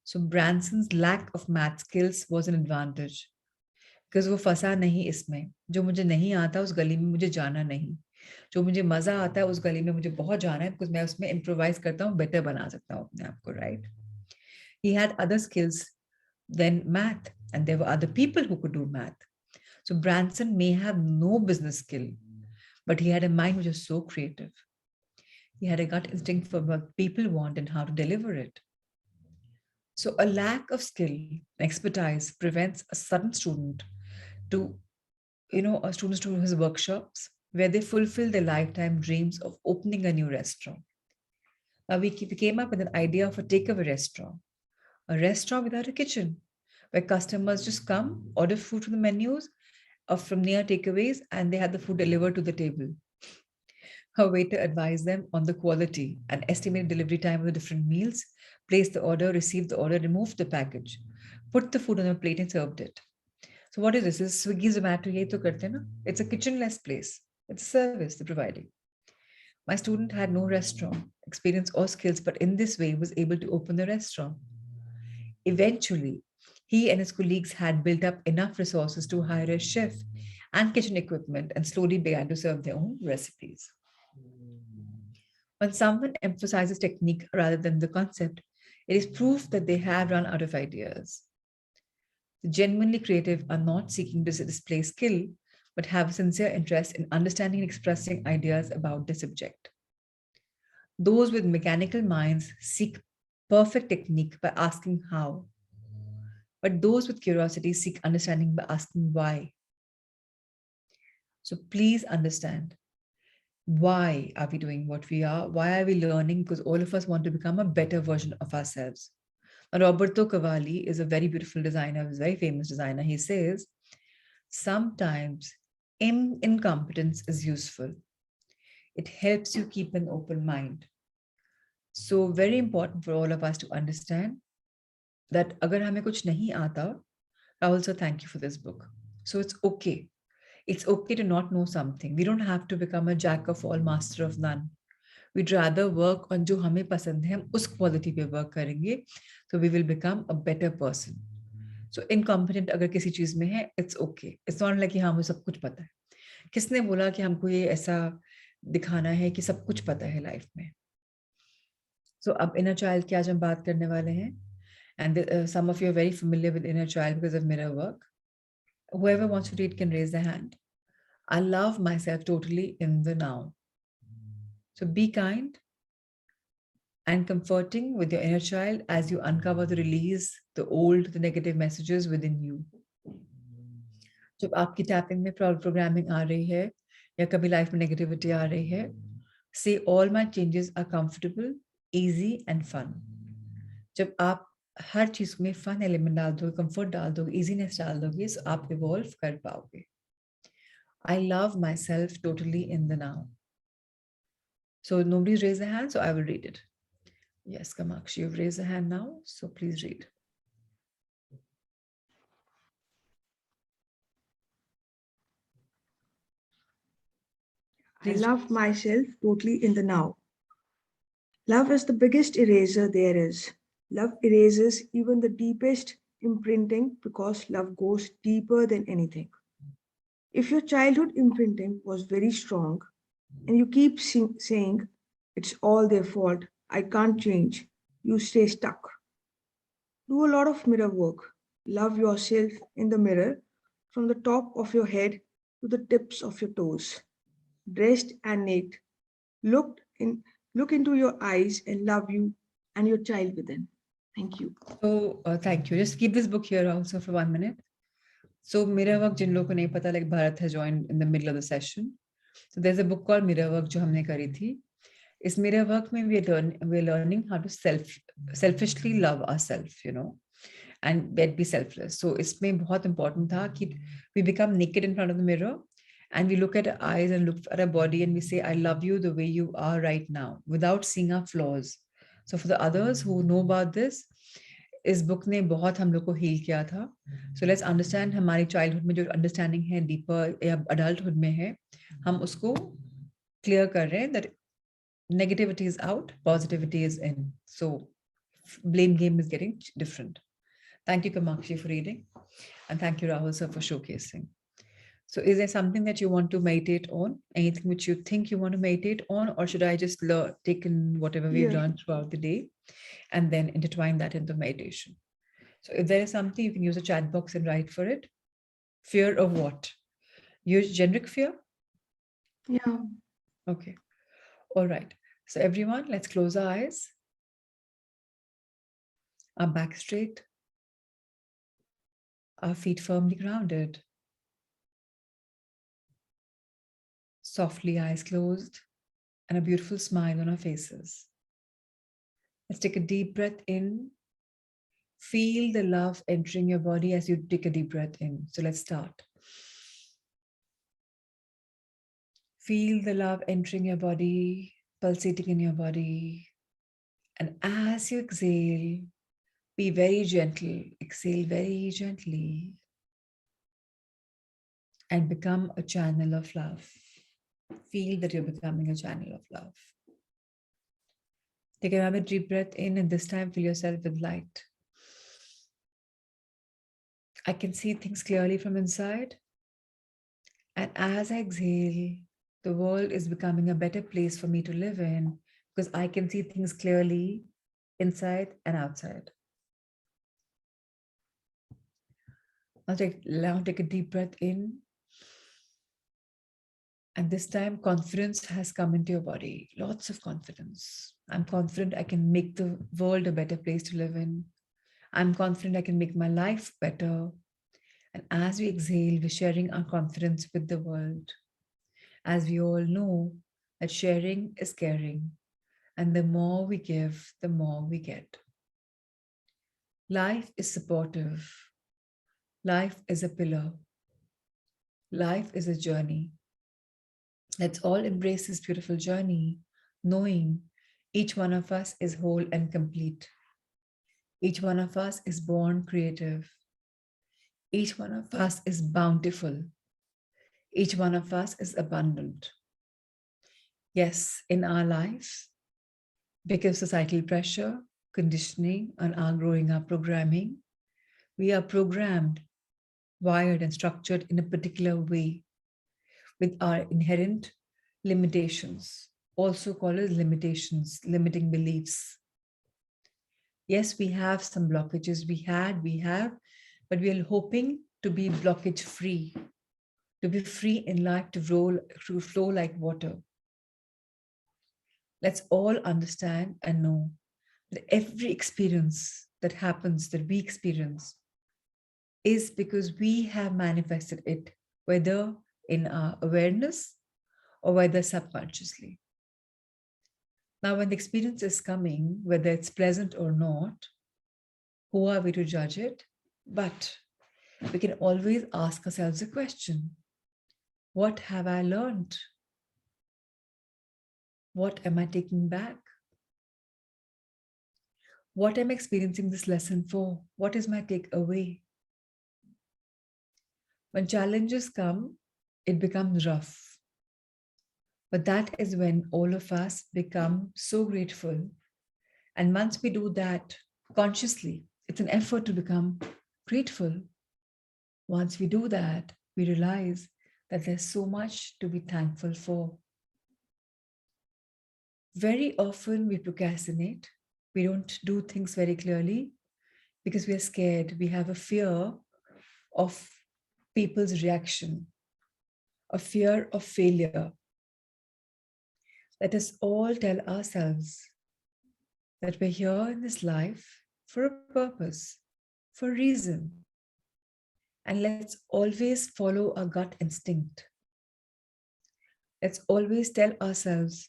So Branson's lack of math skills was an advantage because वो फंसा नहीं इसमें, जो मुझे नहीं आता उस गली में मुझे जाना नहीं, जो मुझे मजा आता है उस गली में मुझे बहुत जाना है, बिकॉज मैं उसमें इम्प्रोवाइज करता हूँ, बेटर बना सकता हूँ अपने आप को, right? He had other skills than math, and there were other people who could do math. So Branson may have no business skill, but he had a mind which was so creative. He had a gut instinct for what people want and how to deliver it. So a lack of skill, expertise prevents a sudden student to, students to his workshops where they fulfill their lifetime dreams of opening a new restaurant. Now we came up with an idea of a takeaway restaurant, a restaurant without a kitchen, where customers just come, order food from the menus or from near takeaways, and they have the food delivered to the table. Her waiter advised them on the quality and estimated delivery time of the different meals, placed the order, received the order, removed the package, put the food on a plate and served it. So what is this? This is Swiggy, Zomato, ye to karte na? It's a kitchenless place. It's a service they're providing. My student had no restaurant experience or skills, but in this way was able to open a restaurant. Eventually, he and his colleagues had built up enough resources to hire a chef and kitchen equipment and slowly began to serve their own recipes. When someone emphasizes technique rather than the concept, it is proof that they have run out of ideas. The genuinely creative are not seeking to display skill, but have a sincere interest in understanding and expressing ideas about the subject. Those with mechanical minds seek perfect technique by asking how, but those with curiosity seek understanding by asking why. So please understand, why are we doing what we are? Why are we learning? Because all of us want to become a better version of ourselves. Roberto Cavalli is a very beautiful designer, he's a very famous designer. He says, sometimes incompetence is useful. It helps you keep an open mind. So very important for all of us to understand that agar hame kuch nahi aata, Rahul sir, thank you for this book. So it's okay. It's okay to not know something. We don't have to become a jack of all, master of none. We'd rather work on जो हमें पसंद है, हम उस quality पे work करेंगे, so we will become a better person. So incompetent अगर किसी चीज में है, it's okay. It's not like कि हमें सब कुछ पता है. किसने बोला कि हमको ये ऐसा दिखाना है कि सब कुछ पता है लाइफ में? So अब inner child की आज हम बात करने वाले हैं, and some of you are very familiar with inner child because of mirror work. Whoever wants to read can raise their hand. I love myself totally in the now. So be kind and comforting with your inner child as you uncover the release, the old, the negative messages within you. जब आपकी tapping में programming आ रही है या कभी life में negativity आ रही है, say all my changes are comfortable, easy and fun. जब आप हर चीज में फन एलिमेंट डाल दोगे, कंफर्ट डाल दोगे, इजीनेस डाल दोगे, so आप इवॉल्व कर पाओगे. I love myself totally in the now. So nobody's raised their hand, so I will read it. Yes, Kamakshi, you've raised a hand now, so please read. I love myself totally in the now. Love is the biggest eraser there is. Love erases even the deepest imprinting because love goes deeper than anything. If your childhood imprinting was very strong and you keep saying, it's all their fault, I can't change, you stay stuck. Do a lot of mirror work. Love yourself in the mirror from the top of your head to the tips of your toes. Dressed and naked, look into your eyes and love you and your child within. Thank you. So thank you. Just keep this book here also for 1 minute. So mirror work, जिन लोगों को नहीं पता, like Bharat has joined in the middle of the session. So there's a book called Mirror Work जो हमने करी थी. इस mirror work में we're learning how to selfishly love ourselves, and be selfless. So इसमें बहुत important था कि we become naked in front of the mirror and we look at our eyes and look at our body and we say, I love you the way you are right now, without seeing our flaws. So for the others who know about this, इस book ने बहुत हम लोग को heal किया था. So let's understand हमारी childhood में जो understanding है deeper या adulthood में है, हम उसको clear कर रहे हैं that negativity is out, positivity is in. So blame game is getting different. Thank you, Kamakshi, for reading. And thank you, Rahul, sir, for showcasing. So is there something that you want to meditate on? Anything which you think you want to meditate on? Or should I just take in whatever we've Yeah. learned throughout the day and then intertwine that into meditation? So if there is something, you can use a chat box and write for it. Fear of what? Use generic fear? Yeah. Okay. All right. So everyone, let's close our eyes. Our back straight. Our feet firmly grounded. Softly eyes closed and a beautiful smile on our faces. Let's take a deep breath in. Feel the love entering your body as you take a deep breath in. So let's start. Feel the love entering your body, pulsating in your body. And as you exhale, be very gentle. Exhale very gently. And become a channel of love. Feel that you're becoming a channel of love. Take another deep breath in, and this time fill yourself with light. I can see things clearly from inside. And as I exhale, the world is becoming a better place for me to live in because I can see things clearly inside and outside. Now take a deep breath in. And this time, confidence has come into your body. Lots of confidence. I'm confident I can make the world a better place to live in. I'm confident I can make my life better. And as we exhale, we're sharing our confidence with the world. As we all know that sharing is caring. And the more we give, the more we get. Life is supportive. Life is a pillar. Life is a journey. Let's all embrace this beautiful journey, knowing each one of us is whole and complete. Each one of us is born creative. Each one of us is bountiful. Each one of us is abundant. Yes, in our life, because societal pressure, conditioning, and our growing up programming, we are programmed, wired, and structured in a particular way with our inherent limitations, also called as limitations, limiting beliefs. Yes, we have some blockages. We have, but we are hoping to be blockage free, to be free in life, to flow like water. Let's all understand and know that every experience that happens, that we experience, is because we have manifested it, whether in our awareness or whether subconsciously. Now, when the experience is coming, whether it's pleasant or not, who are we to judge it? But we can always ask ourselves a question. What have I learned? What am I taking back? What am I experiencing this lesson for? What is my takeaway? When challenges come, it becomes rough. But that is when all of us become so grateful. And once we do that consciously, it's an effort to become grateful. Once we do that, we realize that there's so much to be thankful for. Very often we procrastinate. We don't do things very clearly because we are scared. We have a fear of people's reaction, a fear of failure. Let us all tell ourselves that we're here in this life for a purpose, for a reason. And let's always follow our gut instinct. Let's always tell ourselves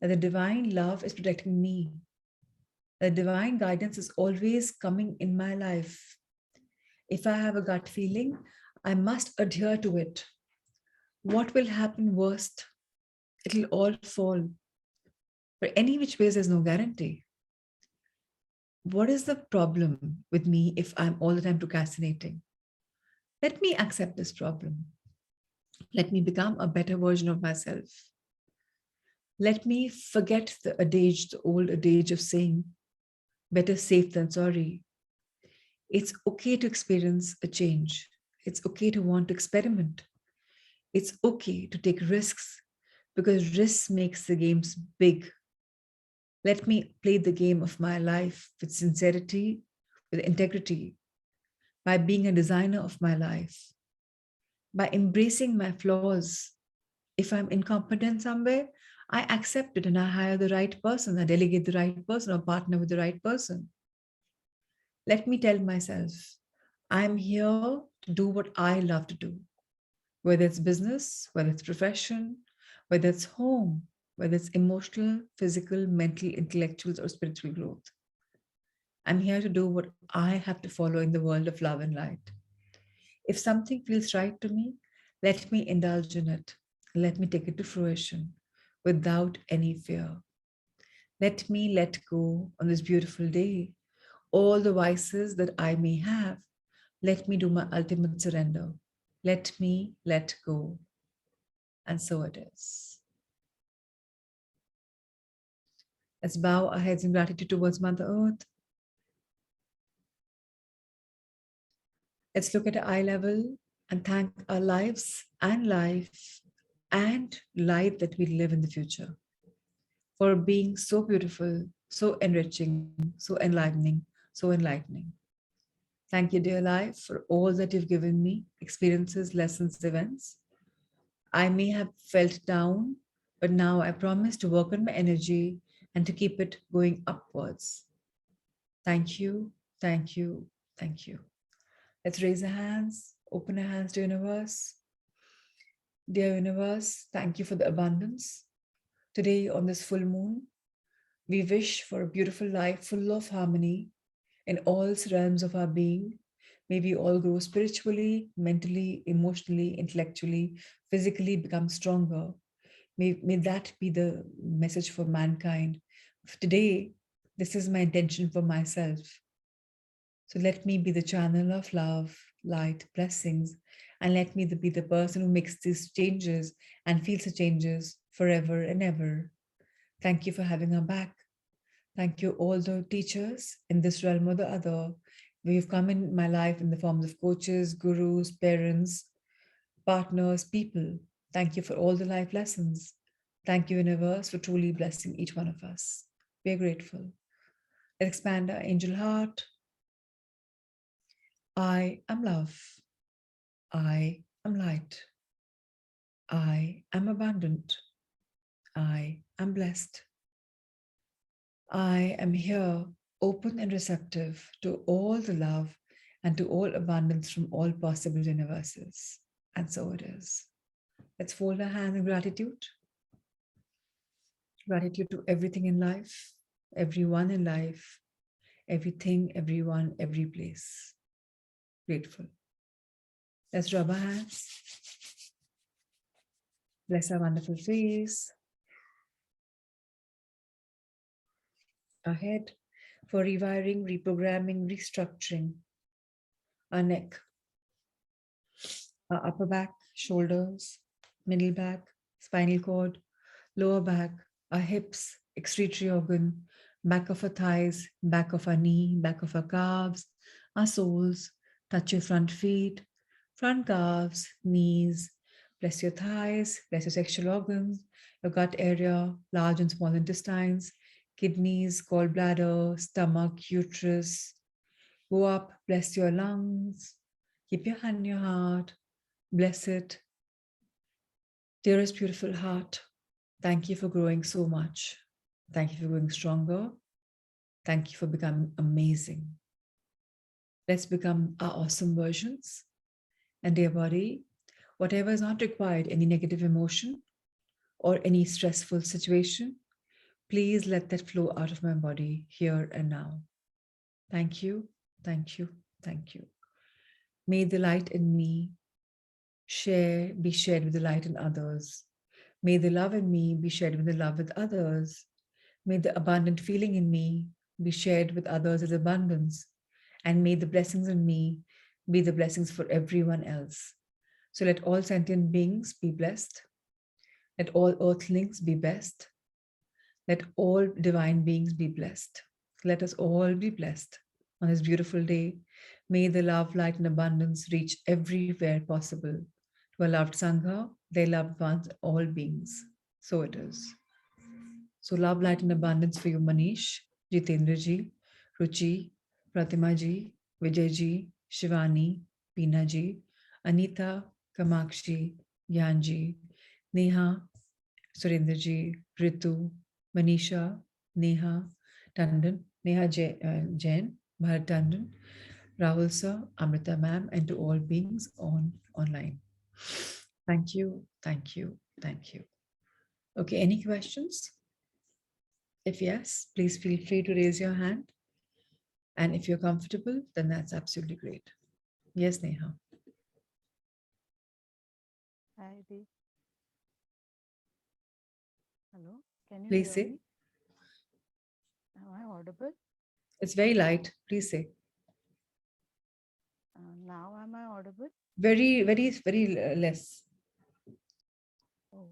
that the divine love is protecting me. The divine guidance is always coming in my life. If I have a gut feeling, I must adhere to it. What will happen worst? It'll all fall. But any which ways, there's no guarantee. What is the problem with me if I'm all the time procrastinating? Let me accept this problem. Let me become a better version of myself. Let me forget the old adage of saying, better safe than sorry. It's okay to experience a change. It's okay to want to experiment. It's okay to take risks because risks makes the games big. Let me play the game of my life with sincerity, with integrity, by being a designer of my life, by embracing my flaws. If I'm incompetent somewhere, I accept it and I hire the right person, I delegate the right person or partner with the right person. Let me tell myself, I'm here to do what I love to do, whether it's business, whether it's profession, whether it's home, whether it's emotional, physical, mental, intellectual, or spiritual growth. I'm here to do what I have to follow in the world of love and light. If something feels right to me, let me indulge in it. Let me take it to fruition without any fear. Let me let go on this beautiful day all the vices that I may have. Let me do my ultimate surrender. Let me let go. And so it is. Let's bow our heads in gratitude towards Mother Earth. Let's look at eye level and thank our lives and life and light that we live in the future for being so beautiful, so enriching, so enlivening, so enlightening. Thank you, dear life, for all that you've given me, experiences, lessons, events. I may have felt down, but now I promise to work on my energy and to keep it going upwards. Thank you, thank you, thank you. Let's raise our hands, open our hands to universe. Dear universe, thank you for the abundance. Today on this full moon, we wish for a beautiful life full of harmony in all realms of our being. May we all grow spiritually, mentally, emotionally, intellectually, physically become stronger. May that be the message for mankind. Today, this is my intention for myself. So let me be the channel of love, light, blessings, and let me be the person who makes these changes and feels the changes forever and ever. Thank you for having our back. Thank you, all the teachers in this realm or the other. We've come in my life in the forms of coaches, gurus, parents, partners, people. Thank you for all the life lessons. Thank you, universe, for truly blessing each one of us. We're grateful. Let's expand our angel heart. I am love. I am light. I am abundant. I am blessed. I am here, open and receptive to all the love and to all abundance from all possible universes. And so it is. Let's fold our hands in gratitude. Gratitude to everything in life, everyone in life, everything, everyone, every place. Grateful. Let's rub our hands. Bless our wonderful face. Our head for rewiring, reprogramming, restructuring. Our neck, our upper back, shoulders, middle back, spinal cord, lower back, our hips, excretory organ, back of our thighs, back of our knee, back of our calves, our soles. Touch your front feet, front calves, knees. Bless your thighs, bless your sexual organs, your gut area, large and small intestines, kidneys, gallbladder, stomach, uterus. Go up, bless your lungs. Keep your hand in your heart. Bless it. Dearest beautiful heart, thank you for growing so much. Thank you for growing stronger. Thank you for becoming amazing. Let's become our awesome versions. And dear body, whatever is not required, any negative emotion or any stressful situation, please let that flow out of my body here and now. Thank you, thank you, thank you. May the light in me be shared with the light in others. May the love in me be shared with the love with others. May the abundant feeling in me be shared with others as abundance. And may the blessings in me be the blessings for everyone else. So let all sentient beings be blessed. Let all earthlings be blessed. Let all divine beings be blessed. Let us all be blessed. on this beautiful day. May the love, light, and abundance reach everywhere possible to our loved Sangha, their loved ones, all beings. So it is. So love, light, and abundance for you, Manish, Jitendra ji, Ruchi, Pratima ji, Vijay ji, Shivani, Peena ji, Anita, Kamakshi, Gyan ji, Neha, Surendra ji, Ritu, Manisha, Neha, Tandon, Neha Jain, Bharat Tandon, Rahul sir, Amrita ma'am, and to all beings online. Thank you, thank you, thank you. Okay, any questions? If yes, please feel free to raise your hand. And if you're comfortable, then that's absolutely great. Yes, Neha. Hi, Dee. Hello, can you Please hear say. me? Am I audible? It's very light. Please say. Now am I audible? Very, very, very less. Oh,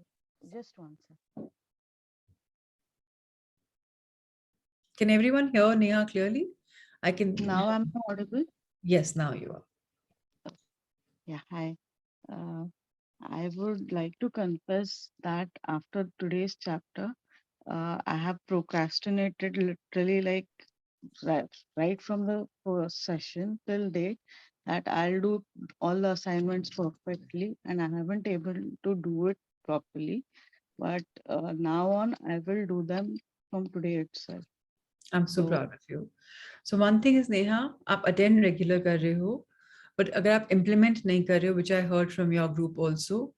just one second. Can everyone hear Neha clearly? I can. Now am I audible? Yes, now you are. Yeah, hi. I would like to confess that after today's chapter, I have procrastinated literally like right from the first session till date that I'll do all the assignments perfectly and I haven't able to do it properly. But now on, I will do them from today itself. I'm so So, proud of you. So one thing is, Neha, आप attend regular कर रहे हो, but अगर आप implement नहीं कर रहे हो, which I heard from your group also,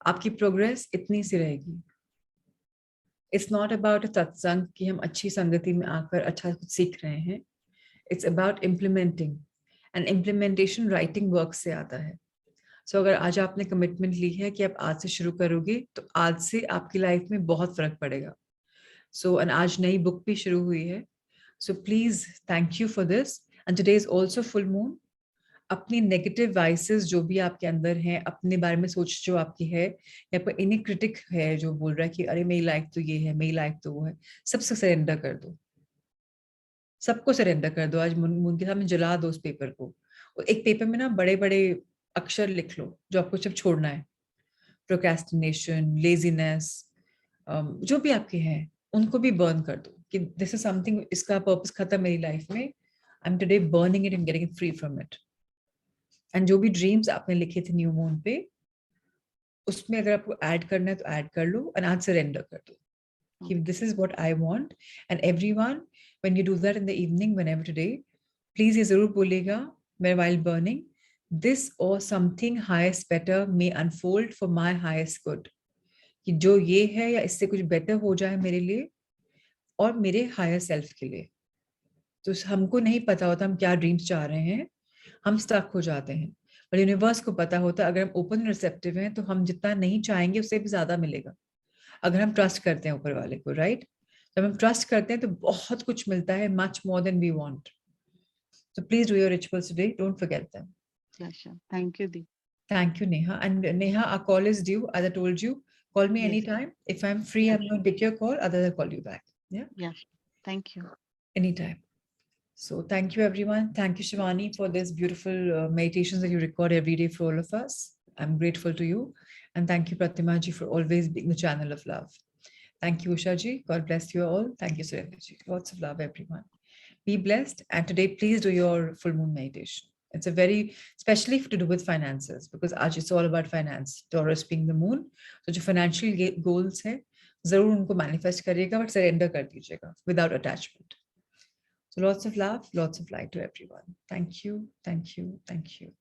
आपकी progress इतनी सी रहेगी. It's not about a satsang कि हम अच्छी संगति में आकर अच्छा कुछ सीख रहे हैं. It's about implementing. And implementation writing work से आता है. So अगर आज आपने commitment ली है कि आप आज से शुरू करोगे, तो आज से आपकी लाइफ में बहुत फर्क पड़ेगा. So and आज नई बुक भी शुरू हुई है. So please thank you for this. And today is also full moon. अपनी नेगेटिव वाइसेस जो भी आपके अंदर हैं, अपने बारे में सोच जो आपकी है, या पर इन्हीं क्रिटिक है जो बोल रहा है कि अरे मेरी लाइफ तो ये है, मेरी लाइफ तो वो है, सबसे सरेंडर कर दो. सबको सरेंडर कर दो. आज मून के सामने जला दो उस पेपर को. एक पेपर में ना बड़े बड़े अक्षर लिख लो जो आपको सब छोड़ना है. प्रोक्रेस्टिनेशन, लेजीनेस, जो भी आपके हैं उनको भी बर्न कर दो कि दिस इज समथिंग, इसका पर्पस खत्म मेरी लाइफ में. I am today burning it and getting it free from it. And जो भी ड्रीम्स आपने लिखे थे न्यू मून पे, उसमें अगर आपको ऐड करना है तो ऐड कर लो और आज सरेंडर कर दो कि this is what I want. And everyone, when you do that in the evening, whenever today, please ये जरूर बोलेगा व्हाइल बर्निंग, दिस और something highest better may unfold for my highest good. कि जो ये है या इससे कुछ बेटर हो जाए मेरे लिए और मेरे हायर सेल्फ के लिए. तो हमको नहीं पता होता हम क्या ड्रीम्स चाह रहे हैं, हम स्टक हो जाते हैं. पर यूनिवर्स को पता होता है, अगर हम ओपन रिसेप्टिव हैं तो हम जितना नहीं चाहेंगे उससे भी ज्यादा मिलेगा, अगर हम ट्रस्ट करते हैं ऊपर वाले को. राइट? जब हम ट्रस्ट करते हैं तो बहुत कुछ मिलता है, much more than we want. So please do your rituals today. Don't forget them. yeah, sure. Thank you, Dee. Thank you, Neha. And Neha, our call is due. As I told you, call me Yes. anytime. If I'm free, Yeah, I'm going to take your call. Otherwise, I'll call you back. Yeah? Yeah, thank you. Anytime. So thank you, everyone. Thank you, Shivani, for this beautiful meditations that you record every day for all of us. I'm grateful to you. And thank you, Pratima ji, for always being the channel of love. Thank you, Usha ji. God bless you all. Thank you, Surendra ji. Lots of love, everyone. Be blessed. And today, please do your full moon meditation. It's a very, especially to do with finances, because आज it's all about finance. Taurus being the moon. So जो financial goals है, जरूर उनको manifest करिएगा, but surrender कर दीजिएगा without attachment. So lots of love, lots of light to everyone. Thank you, thank you, thank you.